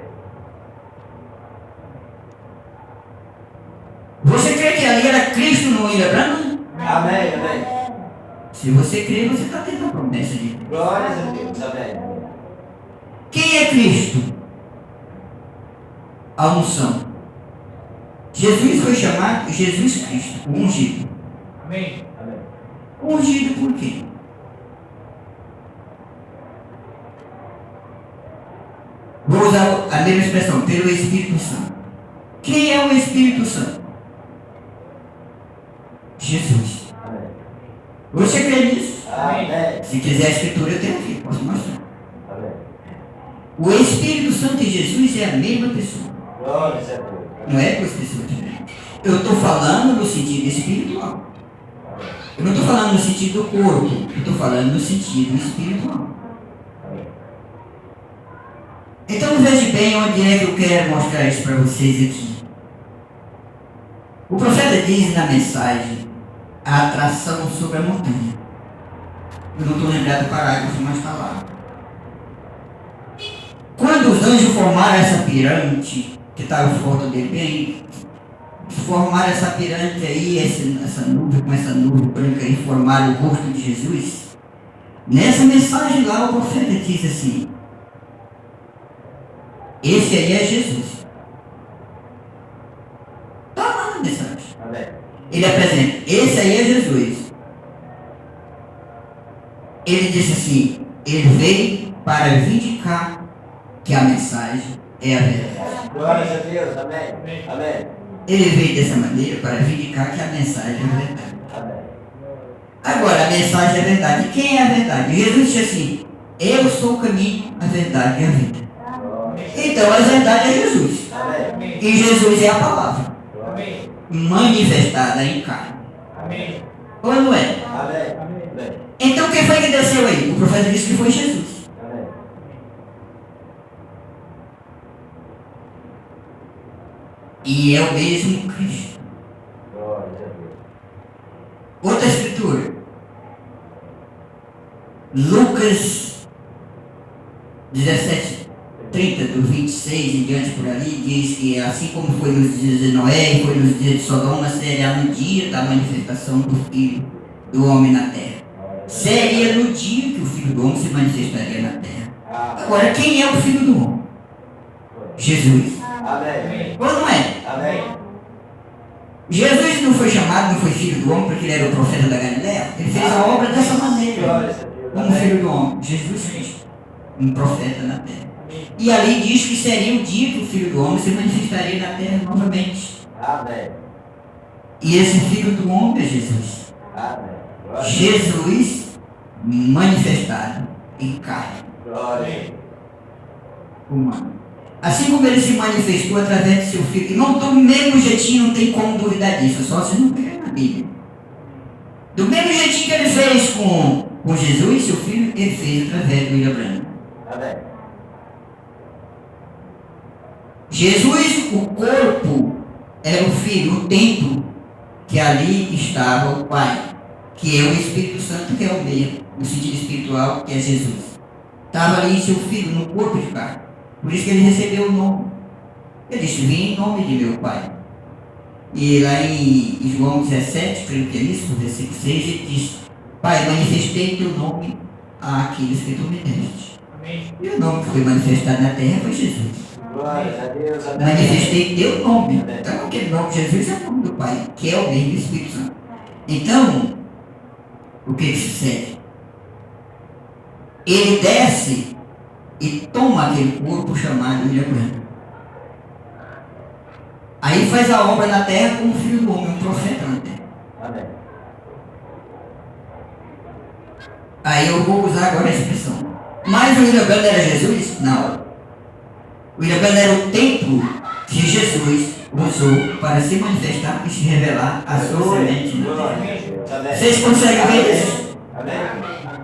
Você crê que ali era Cristo no Ilha Branca? Amém. Amém. Se você crê, você está tendo a promessa de Deus. Glória a Deus. Amém. Quem é Cristo? A unção. Jesus foi chamado Jesus Cristo, o ungido. Amém. Amém. Ungido por quê? Vou usar a mesma expressão, pelo Espírito Santo. Quem é o Espírito Santo? Jesus. Amém. Você crê nisso? Amém. Se quiser a escritura, eu tenho aqui, posso mostrar. Amém. O Espírito Santo e Jesus é a mesma pessoa. Glória a Deus. Não é duas pessoas diferentes. Eu estou falando no sentido espiritual. Eu não estou falando no sentido do corpo. Eu estou falando no sentido espiritual. Então veja bem onde é que eu quero mostrar isso para vocês aqui. O profeta diz na mensagem a atração sobre a montanha. Eu não estou lembrado do parágrafo, mas está lá. Quando os anjos formaram essa pirâmide, que estava em volta dele bem, formaram essa pirâmide aí, essa nuvem, com essa nuvem branca aí, formaram o rosto de Jesus. Nessa mensagem lá, o profeta diz assim: esse aí é Jesus. Está lá na mensagem. Amém. Ele apresenta: esse aí é Jesus. Ele disse assim: ele veio para vindicar que a mensagem é a verdade. Glória a Deus. Amém. Amém. Ele veio dessa maneira para vindicar que a mensagem é a verdade. Amém. Agora, a mensagem é a verdade. Quem é a verdade? Jesus disse assim: eu sou o caminho, a verdade e a vida. Então, a verdade é Jesus. Amém. E Jesus é a palavra Amém. manifestada em carne. Amém. Ou não é? Amém. Amém. Então, quem foi que desceu aí? O profeta disse que foi Jesus. Amém. E é o mesmo Cristo. Glória a Deus. Outra escritura. Lucas 17, 30, do 26 em diante por ali, diz que assim como foi nos dias de Noé e foi nos dias de Sodoma, será no dia da manifestação do Filho do Homem na terra. Seria no dia que o Filho do Homem se manifestaria na terra. Agora, quem é o Filho do Homem? Jesus. Amém. Ou não é? Amém. Jesus não foi chamado, não foi Filho do Homem porque ele era o profeta da Galileia. Ele fez a obra dessa maneira. Glória a Deus. Como Filho do Homem. Jesus Cristo, um profeta na terra. E ali diz que seria o dia que o Filho do Homem se manifestaria na terra novamente. Amém. E esse Filho do Homem é Jesus. Amém. Glória a Deus. Jesus manifestado em carne Glória. humana. Assim como ele se manifestou através de seu Filho. Irmão, do mesmo jeitinho, não tem como duvidar disso, só se não pegar na Bíblia. Do mesmo jeitinho que ele fez com Jesus, seu Filho, ele fez através do William Branham. Amém. Jesus, o corpo, era o Filho, o templo, que ali estava o Pai, que é o Espírito Santo, que é o meio, no sentido espiritual, que é Jesus. Estava ali seu Filho, no corpo de carne. Por isso que ele recebeu o nome. Ele disse: vim em nome de meu Pai. E lá em João 17, creio que é isso, no versículo 6, ele diz: Pai, manifestei teu nome àqueles que tu me deste. Amém. E o nome que foi manifestado na terra foi Jesus. Glória a Deus. Amém. Manifestei teu nome. Então, aquele nome de Jesus é o nome do Pai, que é o mesmo Espírito Santo. Então, o que sucede? Ele desce e toma aquele corpo chamado William Branham. Aí faz a obra na terra como filho do homem, um profeta na terra. Amém. Aí eu vou usar agora a expressão. Mas o William Branham era Jesus? Não. O William Branham era o templo que Jesus usou para se manifestar e se revelar a sua semente na terra. Amém. Vocês conseguem ver isso? Amém.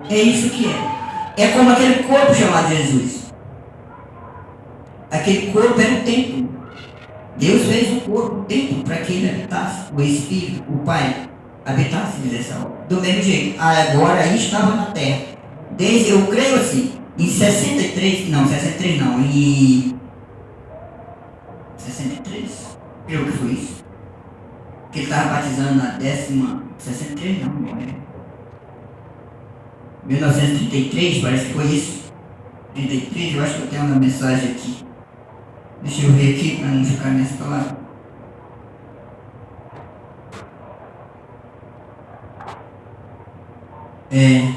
É isso que é. É como aquele corpo chamado Jesus. Aquele corpo era o templo. Deus fez um corpo, um templo, para que ele habitasse, o Espírito, o Pai, habitasse nessa obra. Do mesmo jeito, agora aí estava na terra. Desde, eu creio assim, em 63 não, em 63, creio que foi isso. Que ele estava batizando na 63 não é. 1933, parece que foi isso. 33, eu acho que eu tenho uma mensagem aqui. Deixa eu ver aqui para não ficar nessa palavra. É.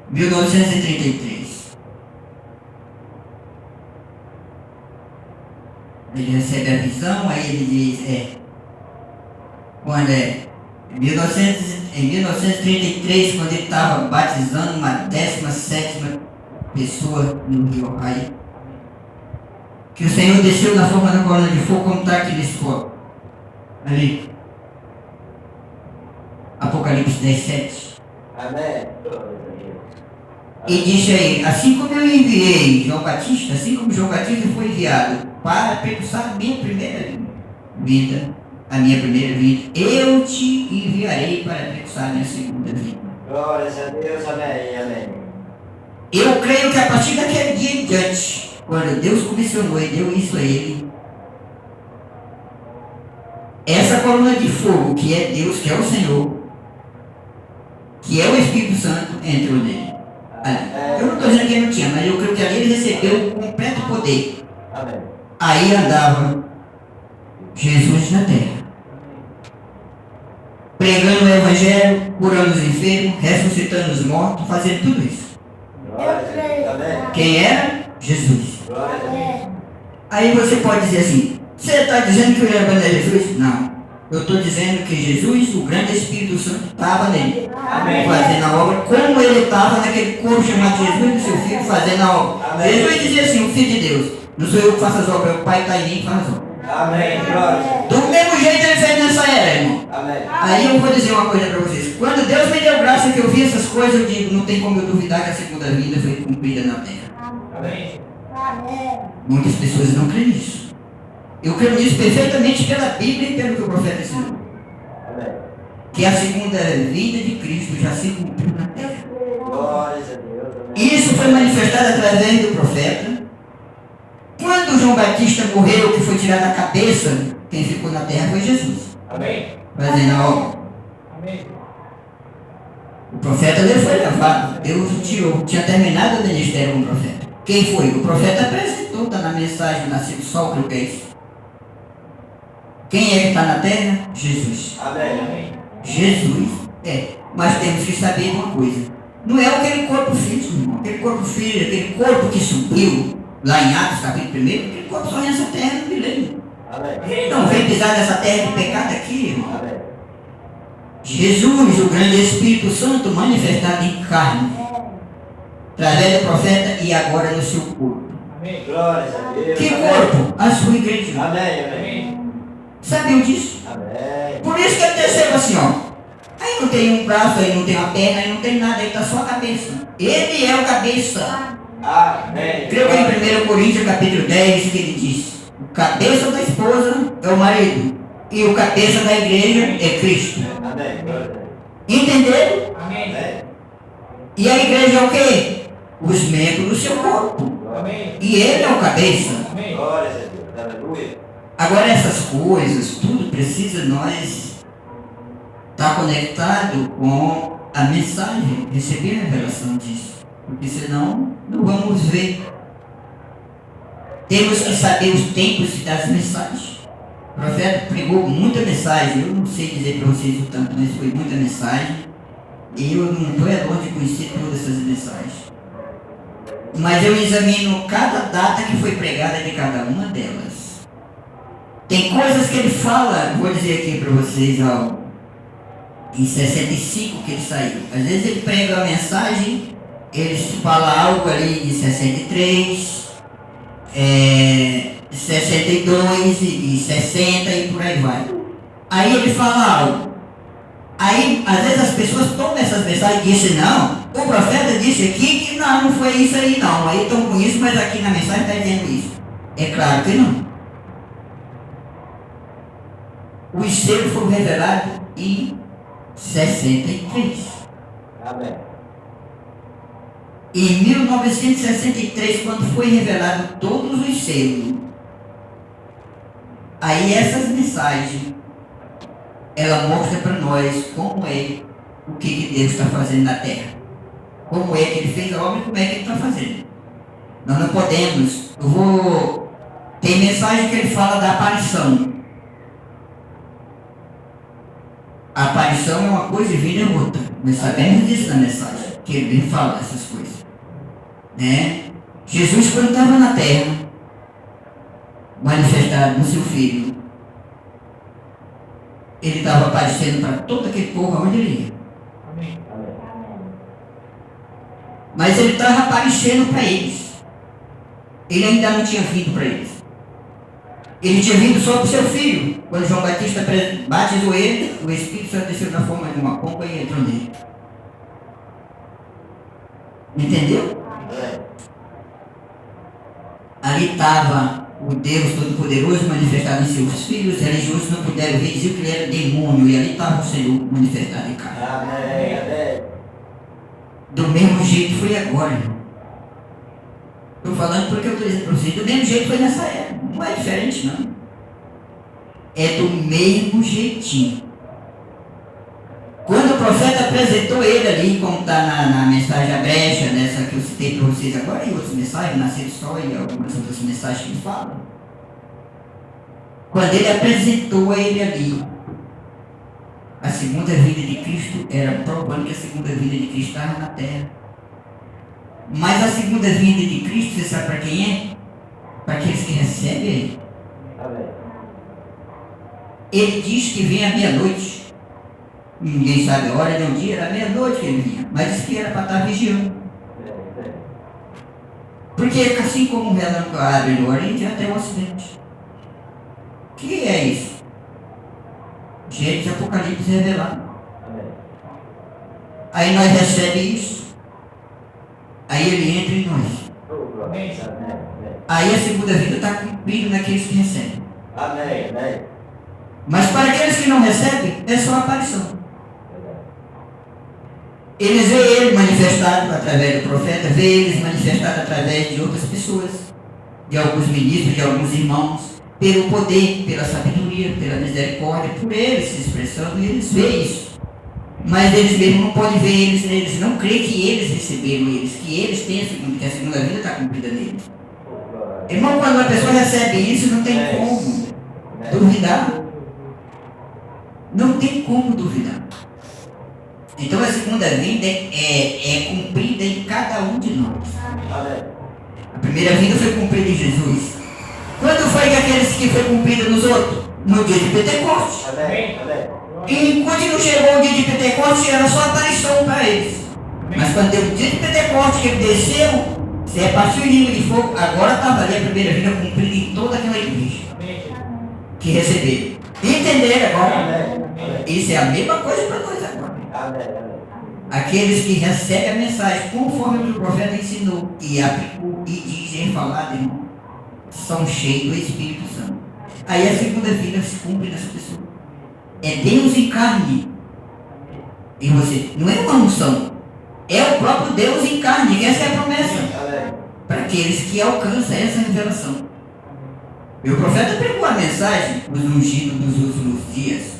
1933. Ele recebe a visão, aí ele diz, quando Em 1933, quando ele estava batizando uma 17ª pessoa no Rio Rai, que o Senhor desceu na forma da coluna de fogo, como está aqui nesse copo. Ali. Apocalipse 10:7. Amém. E disse a ele: assim como eu enviei João Batista, assim como João Batista foi enviado para precursar a minha primeira vinda, eu te enviarei para precursar a minha segunda vinda. Glórias a Deus, amém, amém. Eu creio que a partir daquele dia em diante, quando Deus comissionou e deu isso a ele, essa coluna de fogo, que é Deus, que é o Senhor, que é o Espírito Santo, entrou nele. Eu não estou dizendo que ele não tinha, mas eu creio que ali ele recebeu o completo poder. Amém. Aí andava Jesus na terra, pregando o Evangelho, curando os enfermos, ressuscitando os mortos, fazendo tudo isso. Glórias a Deus, amém. Quem era? Jesus. Glórias a Deus. Aí você pode dizer assim: você está dizendo que o Evangelho é Jesus? Não. Eu estou dizendo que Jesus, o grande Espírito Santo, estava nele, Amém. fazendo a obra, como ele estava naquele corpo chamado Jesus, do seu filho, fazendo a obra. Amém. Jesus dizia assim: o Filho de Deus, não sou eu que faço as obras, o Pai está em mim que faz as obras. Amém. Glórias a Deus. Do mesmo jeito ele fez nessa era, irmão. Amém. Aí eu vou dizer uma coisa para vocês: quando Deus me deu graça que eu vi essas coisas, eu digo, não tem como eu duvidar que a segunda vinda foi cumprida na terra. Amém. Muitas pessoas não creem nisso. Eu creio nisso perfeitamente pela Bíblia e pelo que o profeta ensinou. Amém. Que a segunda vinda de Cristo já se cumpriu na terra. Glórias a Deus, amém. Isso foi manifestado através do profeta. Quando João Batista morreu, que foi tirado a cabeça, quem ficou na terra foi Jesus, Amém. fazendo a obra. Amém. O profeta ele foi levado, Deus o tirou, tinha terminado o ministério com o profeta. Quem foi? O profeta apresentou, está na mensagem, nascido só o que é isso. Quem é que está na terra? Jesus. Amém. Amém. Jesus é. Mas temos que saber uma coisa: não é aquele corpo físico, irmão. Aquele corpo físico, aquele corpo que subiu lá em Atos capítulo 1, aquele corpo só nessa terra no milênio. Amém. Ele não vem pisar nessa terra de pecado aqui, irmão. Amém. Jesus, o grande Espírito Santo manifestado em carne, através do profeta e agora no seu corpo. Amém. Glórias a Deus. Que amém. corpo? A sua igreja. Amém. Amém. Sabiam disso? Amém. Por isso que ele desceu assim, ó. Aí não tem um braço, aí não tem uma perna, aí não tem nada, aí está só a cabeça. Ele é o cabeça. Amém. Creio que em 1 Coríntios capítulo 10 que ele diz: o cabeça da esposa é o marido, e o cabeça da igreja é Cristo. Amém. Glórias a Deus. Entenderam? Amém. E a igreja é o quê? Os membros do seu corpo. Amém. E ele é o cabeça. Glórias a Deus. Aleluia. Agora essas coisas, tudo precisa nós estar conectado com a mensagem, receber a revelação disso. Porque senão não vamos ver. Temos que saber os tempos das mensagens. O profeta pregou muita mensagem. Eu não sei dizer para vocês o tanto, mas foi muita mensagem. E eu não estou longe de conhecer todas essas mensagens. Mas eu examino cada data que foi pregada de cada uma delas. Tem coisas que ele fala, vou dizer aqui para vocês algo. Em 65 que ele saiu. Às vezes ele prega a mensagem, ele fala algo ali de 63, 62 e 60 e por aí vai. Aí ele fala algo. Aí, às vezes as pessoas tomam essas mensagens e dizem: não, o profeta disse aqui que não foi isso aí não. Aí estão com isso, mas aqui na mensagem está dizendo isso. É claro que não. Os selos foram revelados em 63. Amém. Em 1963, quando foi revelado todos os selos, aí essas mensagens, ela mostra para nós como é, o que Deus está fazendo na terra. Como é que ele fez a obra e como é que ele está fazendo. Nós não podemos, tem mensagem que ele fala da aparição. A aparição é uma coisa e vida é outra. Nós sabemos disso na mensagem, que ele fala dessas coisas. Né? Jesus, quando estava na terra, manifestado no seu Filho, ele estava aparecendo para todo aquele povo onde ele ia. Amém. Mas ele estava aparecendo para eles. Ele ainda não tinha vindo para eles. Ele tinha vindo só para o seu filho. Quando João Batista batizou ele, o Espírito Santo desceu na forma de uma pomba e entrou nele. Entendeu? Ali estava o Deus Todo-Poderoso manifestado em seus filhos. Os religiosos não puderam ver, diziam que ele era demônio. E ali estava o Senhor manifestado em carne. Amém. Do mesmo jeito foi agora, irmão. Estou falando porque eu estou dizendo para vocês. Do mesmo jeito foi nessa era. Não é diferente, não. É do mesmo jeitinho. Quando o profeta apresentou ele ali, como está na mensagem A Brecha, nessa que eu citei para vocês agora, e outras mensagens, Nascer Só e algumas outras mensagens que ele fala. Quando ele apresentou ele ali, a segunda vinda de Cristo era provando que a segunda vinda de Cristo estava na terra. Mas a segunda vinda de Cristo, você sabe para quem é? Para aqueles que recebem ele. Amém. Ele diz que vem à meia-noite. Ninguém sabe a hora, nem o dia, era meia-noite que ele vinha. Mas disse que era para estar vigiando. Porque assim como o relâmpago abre no Oriente, até um acidente. O que é isso? Gente de Apocalipse revelado. Aí nós recebemos isso. Aí ele entra em nós. Aí a segunda vida está cumprida naqueles que recebem. Amém. Mas para aqueles que não recebem, é só aparição. Eles veem ele manifestado através do profeta, veem eles manifestado através de outras pessoas, de alguns ministros, de alguns irmãos, pelo poder, pela sabedoria, pela misericórdia, por eles se expressando, e eles veem isso. Mas eles mesmos não podem ver eles não creem que eles receberam eles, que eles têm que a segunda vida está cumprida neles. Irmão, quando uma pessoa recebe isso, não tem como duvidar. Não tem como duvidar. Então a segunda vinda é cumprida em cada um de nós. A primeira vinda foi cumprida em Jesus. Quando foi que aqueles que foi cumprida nos outros? No dia de Pentecostes. E quando não chegou o dia de Pentecostes, era só aparição para eles. Mas quando deu o dia de Pentecostes, que ele desceu, se repartiu em língua de fogo, agora estava ali a primeira vinda cumprida em toda aquela igreja que receberam. Entenderam agora? Isso é a mesma coisa para nós agora. Aqueles que recebem a mensagem conforme o profeta ensinou e aplicou e dizem falado, irmão, são cheios do Espírito Santo. Aí a segunda vida se cumpre nessa pessoa. É Deus em carne em você. Não é uma unção. É o próprio Deus em carne. Essa é a promessa para aqueles que alcançam essa revelação. E o profeta pregou a mensagem dos ungidos dos últimos dias.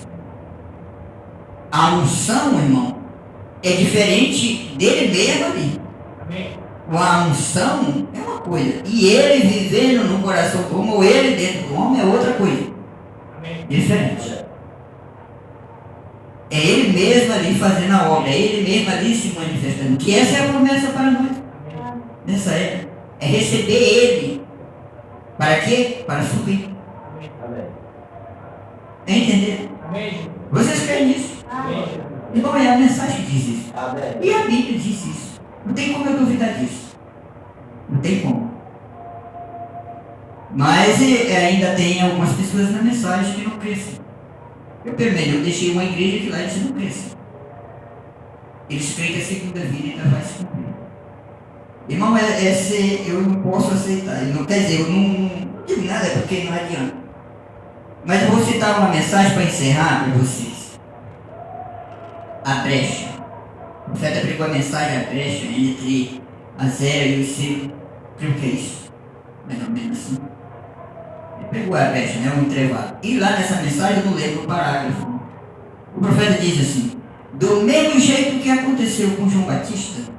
A unção, irmão, é diferente dele mesmo ali. A unção é uma coisa. E ele vivendo no coração do homem, ou ele dentro do homem, é outra coisa. Diferente. É ele mesmo ali fazendo a obra. É ele mesmo ali se manifestando. Que essa é a promessa para nós. Nessa era. É receber ele. Para quê? Para subir. Entendeu? Vocês creem nisso? Então é a mensagem que diz isso. E a Bíblia diz isso. Não tem como eu duvidar disso. Não tem como. Mas ainda tem algumas pessoas na mensagem que não crescem. Eu deixei uma igreja que lá eles não crescem. Eles creem que a segunda vida ainda vai se cumprir. Irmão, eu não posso aceitar. Eu não, quer dizer, eu não digo nada porque não adianta. Mas eu vou citar uma mensagem para encerrar para vocês. A brecha. O profeta pregou a mensagem A Brecha entre a zero e o cego. Creio que é isso. Mais ou menos assim. Ele pregou a brecha, né? Um intervalo. E lá nessa mensagem, eu não lembro o parágrafo. O profeta diz assim: do mesmo jeito que aconteceu com João Batista,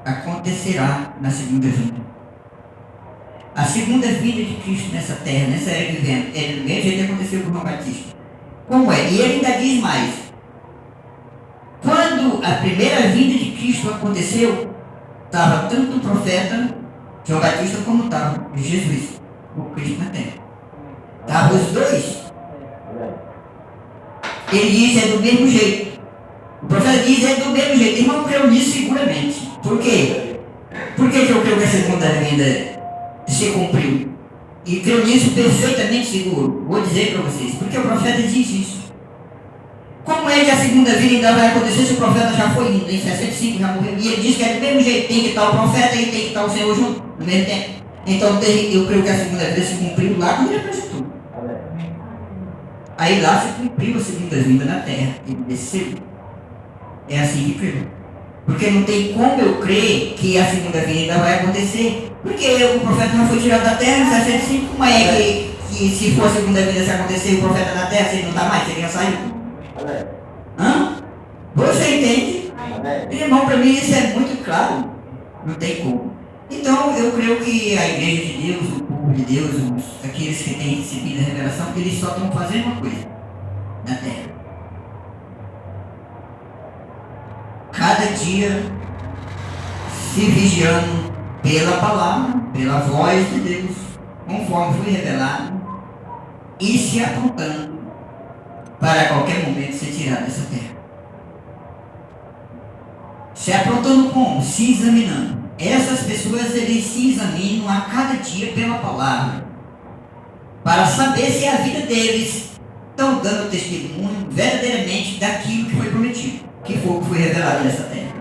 acontecerá na segunda vinda. A segunda vinda de Cristo nessa terra, nessa era que vivemos, é do mesmo jeito que aconteceu com João Batista. Como é? E ele ainda diz mais. Quando a primeira vinda de Cristo aconteceu, estava tanto o profeta João Batista como estava Jesus, o Cristo na terra. Estavam os dois. Ele diz é do mesmo jeito. O profeta diz é do mesmo jeito. Irmão, eu creio nisso seguramente. Por quê? Por que eu creio que a segunda vinda se cumpriu? E creio nisso perfeitamente seguro. Vou dizer para vocês. Porque o profeta diz isso. Como é que a segunda vinda ainda vai acontecer se o profeta já foi indo? Em 65 já morreu. E ele diz que é do mesmo jeito. Tem que estar o profeta e tem que estar o Senhor junto no mesmo tempo. Então eu creio que a segunda vinda se cumpriu lá quando ele apresentou. Aí lá se cumpriu a segunda vinda na terra. Ele desceu. É assim que creio. Porque não tem como eu crer que a segunda vinda ainda vai acontecer. Porque o profeta já foi tirado da terra em 65. Como é que se for a segunda vinda se acontecer o profeta na terra, se ele não está mais, ele já saiu? Hã? Você entende? Irmão, para mim isso é muito claro. Não tem como. Então eu creio que a igreja de Deus, o povo de Deus, aqueles que têm recebido a revelação, eles só estão fazendo uma coisa na terra. Cada dia se vigiando pela palavra, pela voz de Deus, conforme foi revelado, e se apontando para a qualquer momento ser tirado dessa terra. Se aprontando como? Se examinando. Essas pessoas, eles se examinam a cada dia pela palavra, para saber se a vida deles estão dando testemunho verdadeiramente daquilo que foi prometido, que foi revelado nessa terra.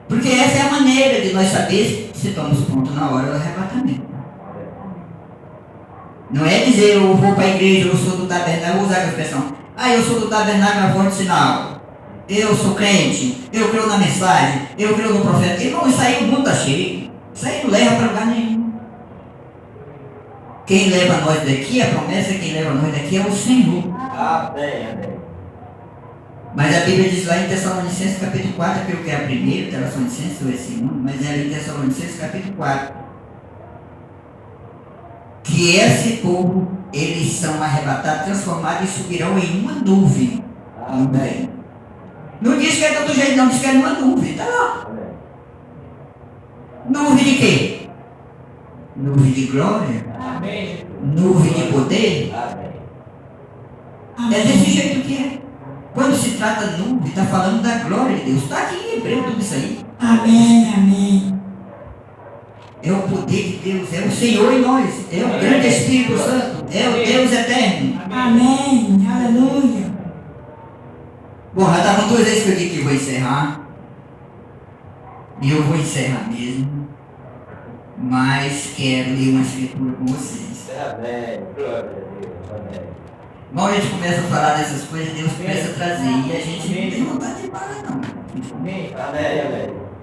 Porque essa é a maneira de nós saber se estamos prontos na hora do arrebatamento. Não é dizer eu vou para a igreja, eu sou do tabernáculo, eu vou usar a expressão, eu sou do tabernáculo, a voz de sinal, eu sou crente, eu creio na mensagem, eu creio no profeta. Irmão, isso aí o mundo está cheio, isso aí não leva para lugar nenhum. Quem leva nós daqui, a promessa, quem leva nós daqui é o Senhor. Amém. Mas a Bíblia diz lá em Tessalonicenses capítulo 4, creio que é a primeira, Tessalonicenses ou é a segunda, mas é ali em Tessalonicenses capítulo 4, que esse povo, eles são arrebatados, transformados e subirão em uma nuvem no bem. Não diz que é de outro jeito, não, diz que é numa nuvem, tá lá. Nuvem de quê? Nuvem de glória? Amém. Nuvem de poder? Amém. É desse jeito que é. Quando se trata de nuvem, está falando da glória de Deus. Está aqui em Hebreu tudo isso aí. Amém. É o poder de Deus, é o Senhor em nós, é o grande Espírito Santo, é o Deus eterno. Amém. Aleluia. Bom, já estavam 2 vezes que eu disse que vou encerrar. E eu vou encerrar mesmo. Mas quero ler uma escritura com vocês. Amém. Glória a Deus. Amém. Bom, a gente começa a falar dessas coisas, Deus começa a trazer. E a gente não tem vontade de parar, não. Amém.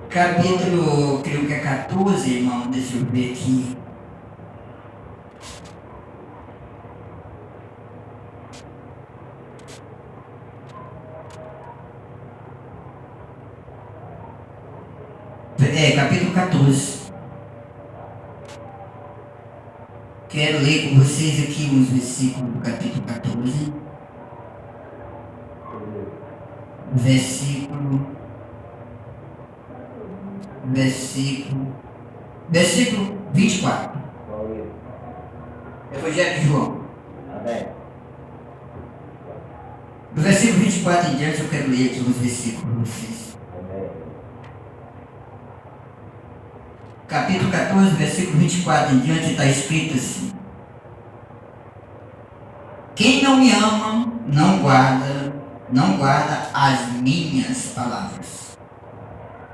Capítulo, creio que é 14, irmão. Deixa eu ver aqui. Capítulo 14. Quero ler com vocês aqui uns versículos do capítulo 14. Versículo 24. Evangelho de João. Amém. Do versículo 24 em diante eu quero ler aqui uns versículos para vocês. Capítulo 14, versículo 24 em diante está escrito assim: quem não me ama, não guarda as minhas palavras.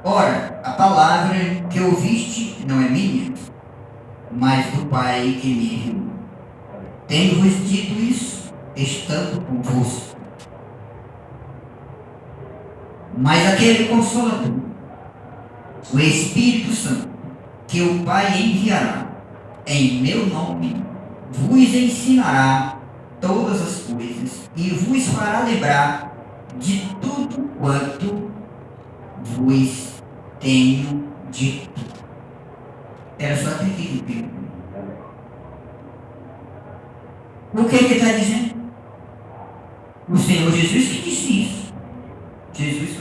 Ora, a palavra que ouviste não é minha, mas do Pai que me enviou. Tenho-vos dito isso, estando convosco. Mas aquele Consolador, o Espírito Santo, que o Pai enviará em meu nome, vos ensinará todas as coisas e vos fará lembrar de tudo quanto vos tenho dito. Era só ter que ir. O que ele está dizendo? O Senhor Jesus que disse isso. Jesus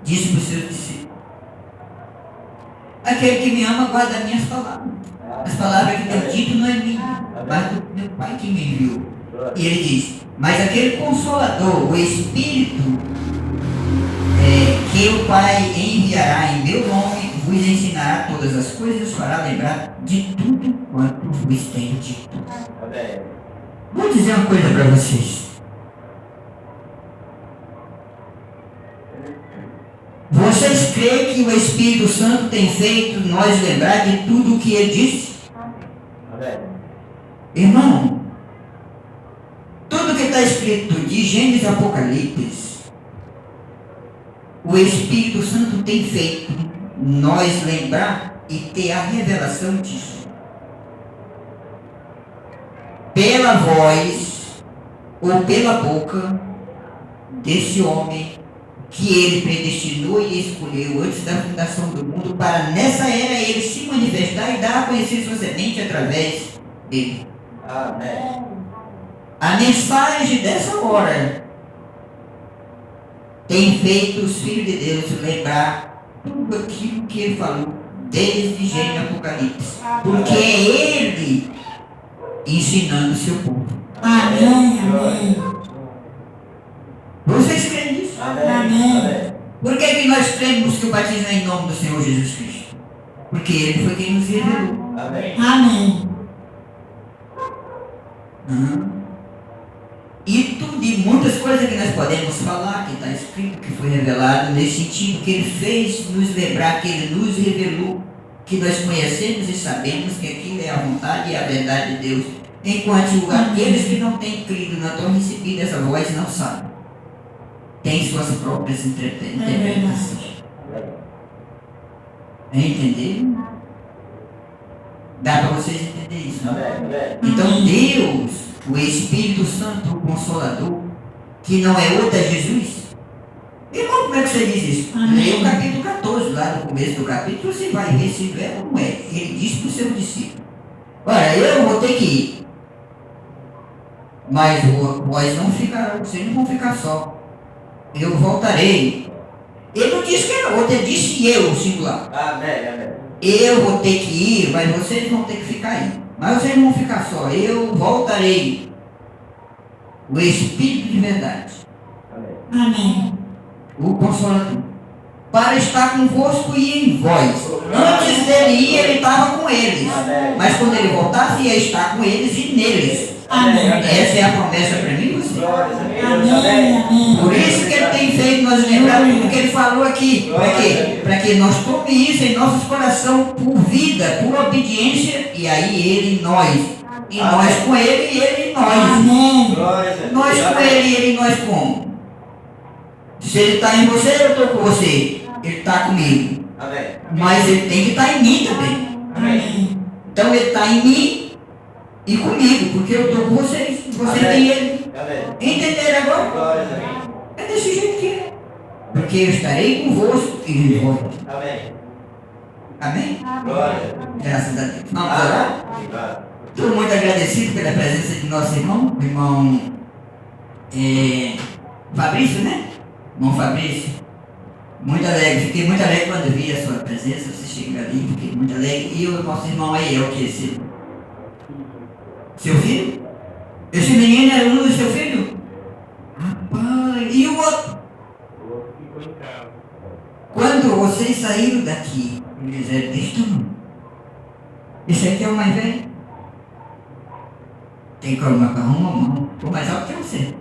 disse para os seus discípulos: aquele que me ama guarda minhas palavras. As palavras que eu dito não é minha, mas do meu Pai que me enviou. E ele diz, mas aquele Consolador, o Espírito, que o Pai enviará em meu nome, vos ensinará todas as coisas, fará lembrar de tudo quanto vos tenho dito. Amém. Vou dizer uma coisa para vocês. Vocês creem que o Espírito Santo tem feito nós lembrar de tudo o que ele disse? Amém. Irmão, tudo que está escrito de Gênesis a Apocalipse, o Espírito Santo tem feito nós lembrar e ter a revelação disso. Pela voz ou pela boca desse homem que ele predestinou e escolheu antes da fundação do mundo para nessa era ele se manifestar e dar a conhecer sua semente através dele. Amém. A mensagem dessa hora tem feito os filhos de Deus lembrar tudo aquilo que ele falou desde Gênesis e Apocalipse, porque é ele ensinando o seu povo. Amém, amém. Vocês creem nisso? Amém. Por que nós cremos que o batismo é em nome do Senhor Jesus Cristo? Porque ele foi quem nos revelou. Amém. Amém. E muitas coisas que nós podemos falar, que está escrito, que foi revelado nesse sentido, que ele fez nos lembrar, que ele nos revelou, que nós conhecemos e sabemos que aquilo é a vontade e a verdade de Deus. Enquanto aqueles que não têm crido, não estão recebendo essa voz, não sabem. Tem suas próprias interpretações. Entenderam? Dá para vocês entenderem isso? Amém. Então Deus, o Espírito Santo, o Consolador, que não é outro, é Jesus. Irmão, como é que você diz isso? Leia o capítulo 14, lá no começo do capítulo, você vai ver se é ou não é. Ele disse para o seu discípulo: olha, eu vou ter que ir, mas vós não ficarão, vocês não vão ficar só. Eu voltarei. Ele não disse que era outro, ele disse eu, singular. Amém. Eu vou ter que ir, mas vocês vão ter que ficar aí. Mas vocês não vão ficar só, eu voltarei. O Espírito de verdade, Amém. o Consolador, para estar convosco e em vós. Antes dele ir, ele estava com eles. Mas quando ele voltasse, ia estar com eles e neles. Amém. Essa é a promessa para mim e você. Amém. Amém. Por isso que ele tem feito nós lembrar tudo que ele falou aqui. Para quê? Para que nós tomemos isso em nossos corações por vida, por obediência, e aí ele em nós. E nós com ele e ele em nós. Amém. Nós com ele e ele em nós como? Se ele está em você, eu estou com você. Ele está comigo. Amém. Mas ele tem que estar em mim também. Amém. Então ele está em mim e comigo, porque eu estou com vocês. Você tem ele. Entenderam agora? É desse jeito que é. Porque eu estarei convosco e em vós. Amém? Graças a Deus. Vamos orar? Estou muito agradecido pela presença de nosso irmão, o irmão Fabrício, né? Irmão Fabrício. Muito alegre, fiquei muito alegre quando vi a sua presença, você chegou ali, fiquei muito alegre. E o nosso irmão aí, é o que? Seu filho? Esse menino é um do seu filho? Rapaz, e o outro? Quando vocês saíram daqui, eles eram desse tamanho. Esse aqui é o mais velho. Tem como arrumar uma mão, ficou mais alto que você.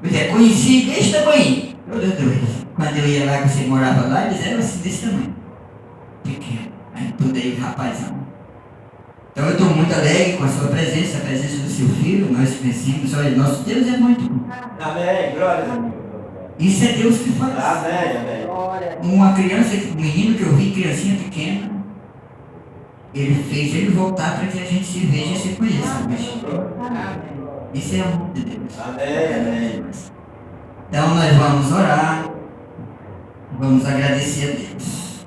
Mas é conhecido desse tamanho. Todos dois. Quando eu ia lá, que você morava lá, eles eram assim desse tamanho. Pequeno. Aí tudo aí, rapazão. Então eu estou muito alegre com a sua presença, a presença do seu filho. Nós conhecemos, olha, nosso Deus é muito bom. Amém. Glória a Deus. Isso é Deus que faz. Amém. Uma criança, um menino que eu vi, criancinha pequena, ele fez ele voltar para que a gente se veja e se conheça. Isso é o amor de Deus. Amém. Então nós vamos orar, vamos agradecer a Deus.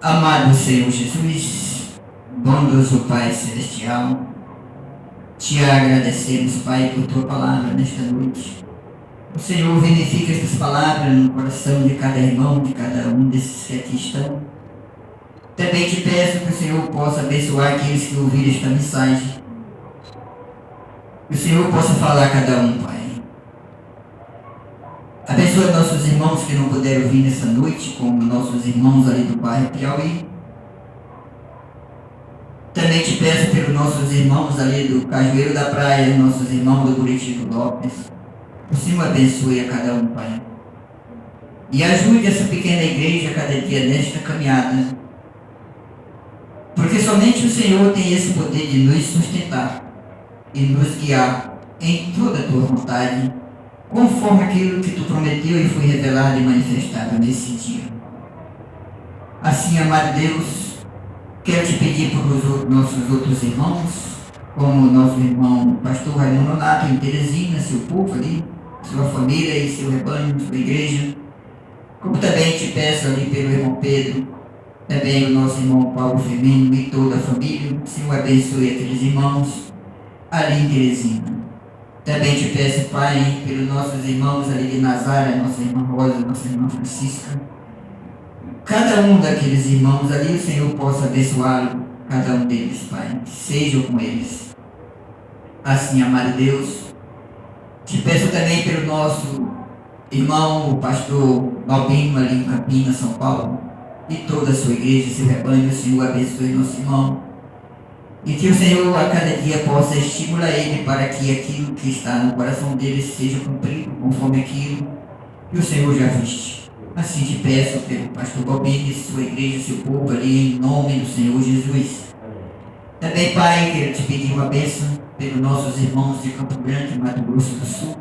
Amado Senhor Jesus, bondoso Pai Celestial, te agradecemos, Pai, por tua palavra nesta noite. O Senhor vivifica estas palavras no coração de cada irmão, de cada um desses que aqui estão. Também te peço que o Senhor possa abençoar aqueles que ouviram esta mensagem. Que o Senhor possa falar a cada um, Pai. Abençoa nossos irmãos que não puderam vir nessa noite, como nossos irmãos ali do bairro Piauí. Também te peço pelos nossos irmãos ali do Cajueiro da Praia, nossos irmãos do Buritico Lopes. O Senhor abençoe a cada um, Pai. E ajude essa pequena igreja a cada dia nesta caminhada. Porque somente o Senhor tem esse poder de nos sustentar e nos guiar em toda a tua vontade, conforme aquilo que tu prometeu e foi revelado e manifestado nesse dia. Assim, amado Deus, quero te pedir por nossos outros irmãos, como o nosso irmão pastor Raimundo Nonato em Teresina, seu povo ali, sua família e seu rebanho, sua igreja. Como também te peço ali pelo irmão Pedro, também o nosso irmão Paulo Firmino e toda a família. O Senhor abençoe aqueles irmãos ali em Teresina. Também te peço, Pai, pelos nossos irmãos ali de Nazaré, nossa irmã Rosa, nossa irmã Francisca. Cada um daqueles irmãos ali, o Senhor possa abençoá-lo, cada um deles, Pai. Seja com eles. Assim, amado Deus, te peço também pelo nosso irmão, o pastor Balbino, ali em Campinas, São Paulo, e toda a sua igreja, seu rebanho. O Senhor abençoe nosso irmão. E que o Senhor a cada dia possa estimular ele para que aquilo que está no coração dele seja cumprido, conforme aquilo que o Senhor já viste. Assim te peço pelo pastor Balbino, sua igreja, seu povo ali, em nome do Senhor Jesus. Também, Pai, quero te pedir uma bênção pelos nossos irmãos de Campo Grande, Mato Grosso do Sul.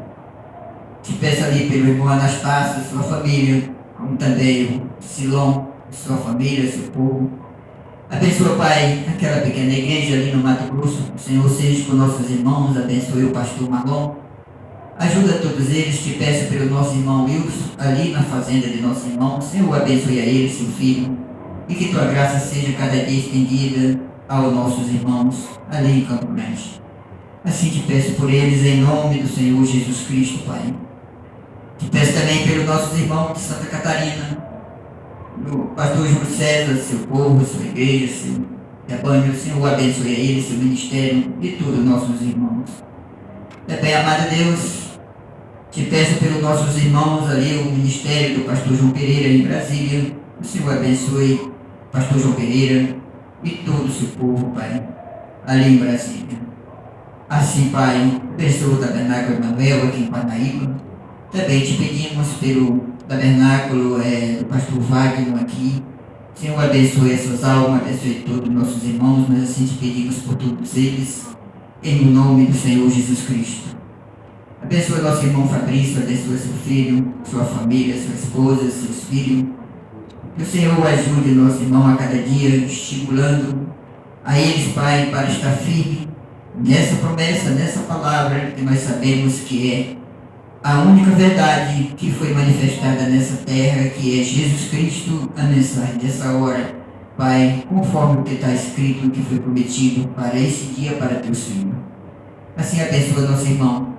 Te peço ali pelo irmão Anastácio, sua família, como também o Silon, sua família, seu povo. Abençoa, Pai, aquela pequena igreja ali no Mato Grosso. O Senhor seja com nossos irmãos. Abençoe o pastor Marlon. Ajuda todos eles. Te peço pelo nosso irmão Wilson, ali na fazenda de nosso irmão. O Senhor abençoe a ele, seu filho. E que tua graça seja cada dia estendida aos nossos irmãos ali em Campo Grande. Assim te peço por eles, em nome do Senhor Jesus Cristo, Pai. Te peço também pelos nossos irmãos de Santa Catarina, o pastor Júlio César, seu povo, sua igreja, seu rebanho. O Senhor abençoe a ele, seu ministério e todos os nossos irmãos. Também, amado Deus, te peço pelos nossos irmãos ali, o ministério do pastor João Pereira em Brasília. O Senhor abençoe o pastor João Pereira e todo o seu povo, Pai, ali em Brasília. Assim, Pai, abençoa o tabernáculo Emanuel aqui em Parnaíba. Também te pedimos pelo tabernáculo do pastor Wagner aqui. Senhor, abençoe essas almas, abençoe todos os nossos irmãos. Nós assim te pedimos por todos eles, em nome do Senhor Jesus Cristo. Abençoe nosso irmão Fabrício, abençoe seu filho, sua família, sua esposa, seus filhos. Que o Senhor ajude nosso irmão a cada dia, estimulando a eles, Pai, para estar firme nessa promessa, nessa palavra que nós sabemos que é a única verdade que foi manifestada nessa terra, que é Jesus Cristo, a mensagem dessa hora, Pai, conforme o que está escrito, que foi prometido para esse dia, para teu Senhor. Assim abençoa nosso irmão,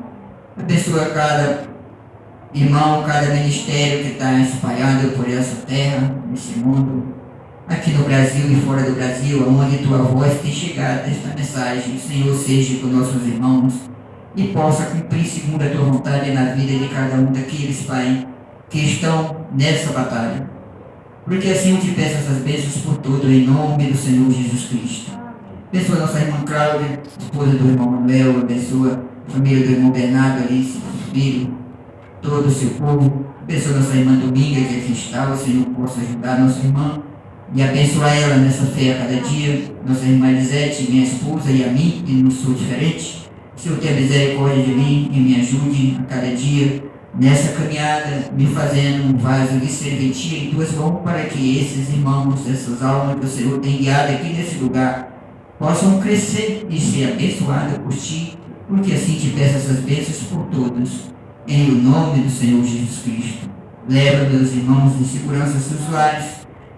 abençoa cada irmão, cada ministério que está espalhado por essa terra, nesse mundo, aqui no Brasil e fora do Brasil, onde tua voz tem chegado esta mensagem. O Senhor seja com nossos irmãos e possa cumprir segundo a tua vontade na vida de cada um daqueles, Pai, que estão nessa batalha. Porque assim eu te peço essas bênçãos por tudo, em nome do Senhor Jesus Cristo. Abençoa nossa irmã Cláudia, esposa do irmão Manuel. Abençoa a família do irmão Bernardo, Alice, filho, todo o seu povo. Abençoa nossa irmã Dominga, que aqui está. O Senhor possa ajudar nossa irmã e abençoar ela nessa fé a cada dia. Nossa irmã Elisete, minha esposa, e a mim, que não sou diferente. Senhor, tenha misericórdia de mim e me ajude a cada dia nessa caminhada, me fazendo um vaso de serventia em tuas mãos, para que esses irmãos, essas almas que o Senhor tem guiado aqui nesse lugar, possam crescer e ser abençoados por ti, porque assim te peço essas bênçãos por todos, em nome do Senhor Jesus Cristo. Leva meus irmãos em segurança aos seus lares,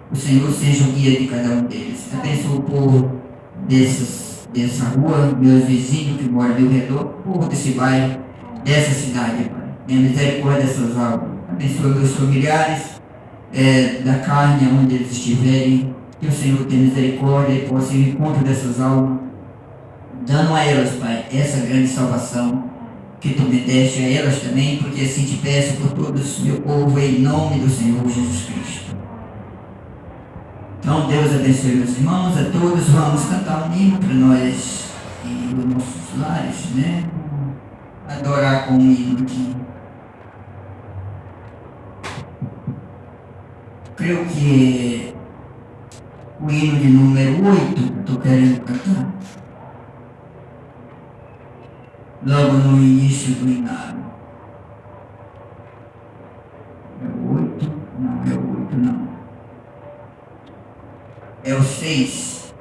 o Senhor seja o guia de cada um deles. Abençoa o povo dessa rua, meus vizinhos que moram ao meu redor, o povo desse bairro, dessa cidade, Pai. Tenha misericórdia dessas almas. Abençoa meus familiares da carne, onde eles estiverem. Que o Senhor tenha misericórdia e possa ir ao encontro dessas almas. dando a elas, Pai, essa grande salvação que Tu me deste a elas também, porque assim te peço por todos meu povo, em nome do Senhor Jesus Cristo. Então, Deus abençoe meus irmãos, a todos. Vamos cantar um hino para nós e os nossos lares, né? Adorar com um hino aqui. Creio que o hino de número 8, estou querendo cantar. Logo no início do inário. É o 8? Não, é o 8 não. É o 6.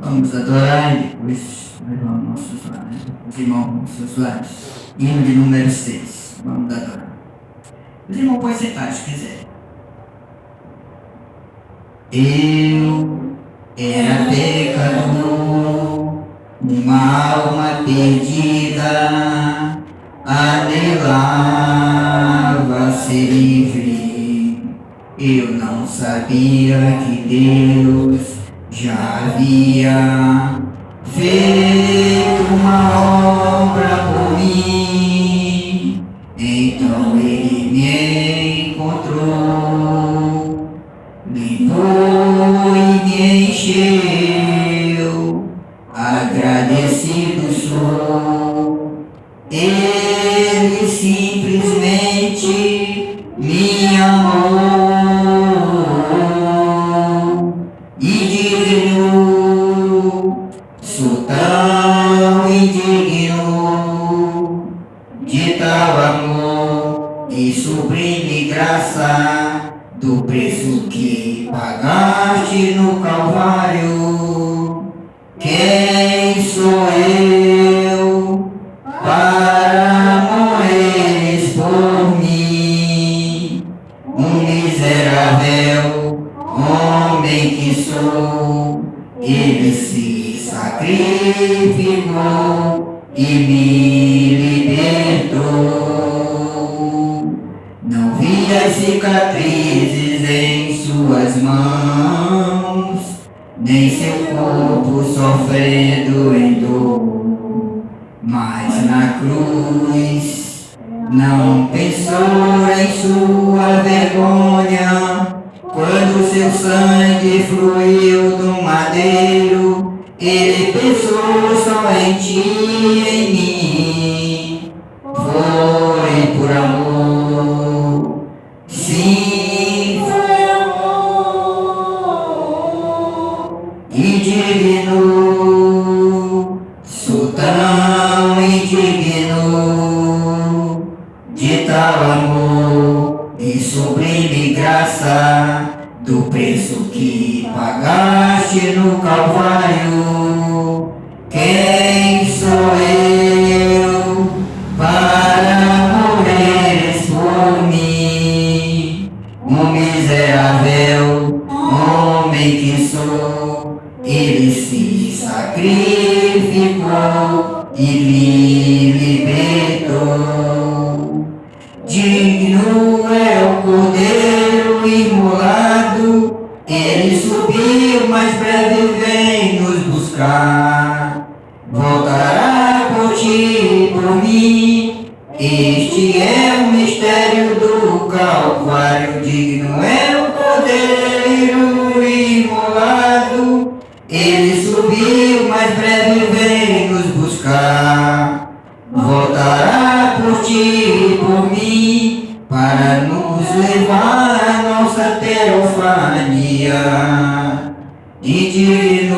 Vamos adorar e depois levar nossos lares, os irmãos nossos lares. Hino de número 6. Vamos adorar. Os irmãos podem sentar se quiser. Eu era pecador, uma alma perdida, anelava ser livre. Eu não sabia que Deus já havia feito uma obra por mim. Então Ele me encontrou, limpou e me encheu. Agradecido sou. Ele simplesmente me amou e digno, sou tão indigno de tal amor e sublime graça do preço que pagaste no Calvário. Quem sou eu para morreres por mim? Um miserável homem que sou, Ele se sacrificou e me libertou. Não vi as cicatrizes em suas mãos, nem seu corpo sofrendo em dor, mas na cruz não pensou em sua vergonha. Quando seu sangue fluiu do madeiro, Ele pensou só em ti e em mim. Foi por amor, sim, foi amor. Indigno, sou tão indigno de tal amor e sublime graça do preço que pagaste no Calvário. Quem sou eu para morreres por mim? Um miserável homem que sou, Ele se sacrificou e me libertou. Digno é o Cordeiro imolado, Ele subiu, mas breve vem nos buscar. Voltará por ti e por mim. Este é o mistério do Calvário. Digno é o Cordeiro imolado, Ele subiu, mas breve vem nos buscar. Voltará por ti e por mim, para nos levar à nossa teofania. Indigno,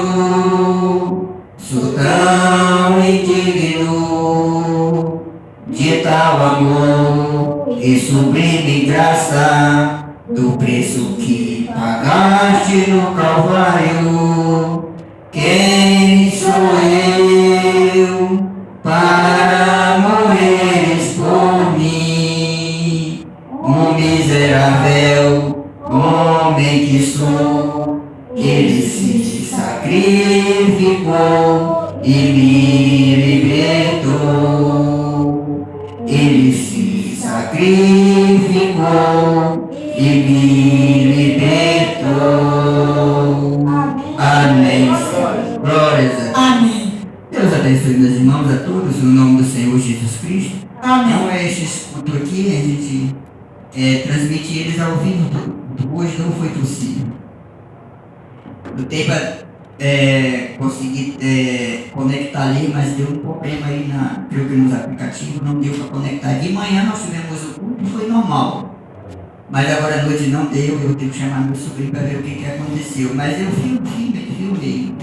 sou tão indigno de tal amor e sublime graça do preço que pagaste no Calvário. Quem sou eu para morreres por mim? Um miserável homem que sou, Ele se sacrificou e me libertou. Ele se sacrificou e abençoe, meus irmãos, a todos, no nome do Senhor Jesus Cristo. Amém. Então, estes cultos aqui, a gente transmite eles ao vivo. Hoje não foi possível. Lutei para conseguir conectar ali, mas deu um problema aí creio que nos aplicativos, não deu para conectar. De manhã nós tivemos o culto e foi normal. Mas agora à noite não deu, eu tenho que chamar meu sobrinho para ver o que aconteceu. Mas eu filmei.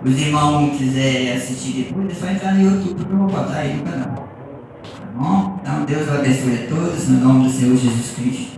Os irmãos quiserem assistir depois, é só entrar no YouTube que eu vou botar aí no canal. Tá bom? Então Deus abençoe a todos, no nome do Senhor Jesus Cristo.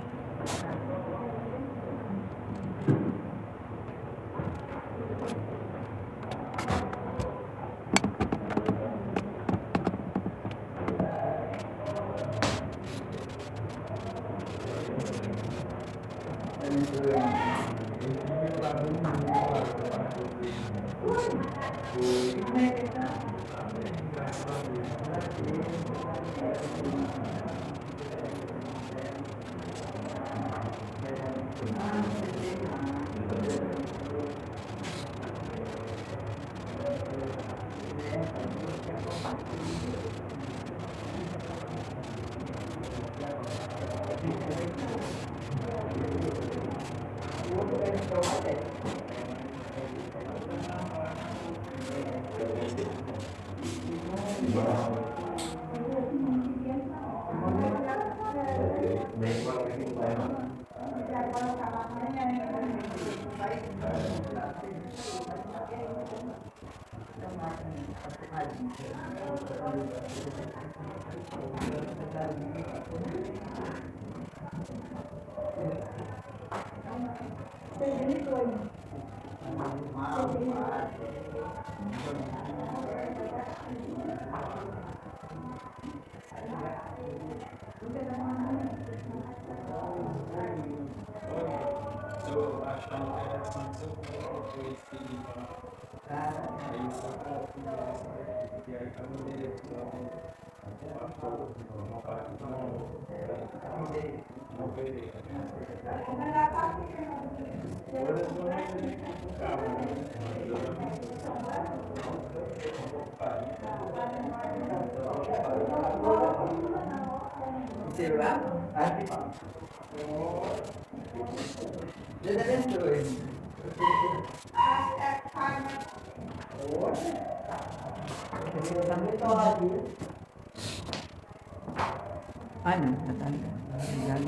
Celular? Deus abençoe. Ah, não, já tá ligado.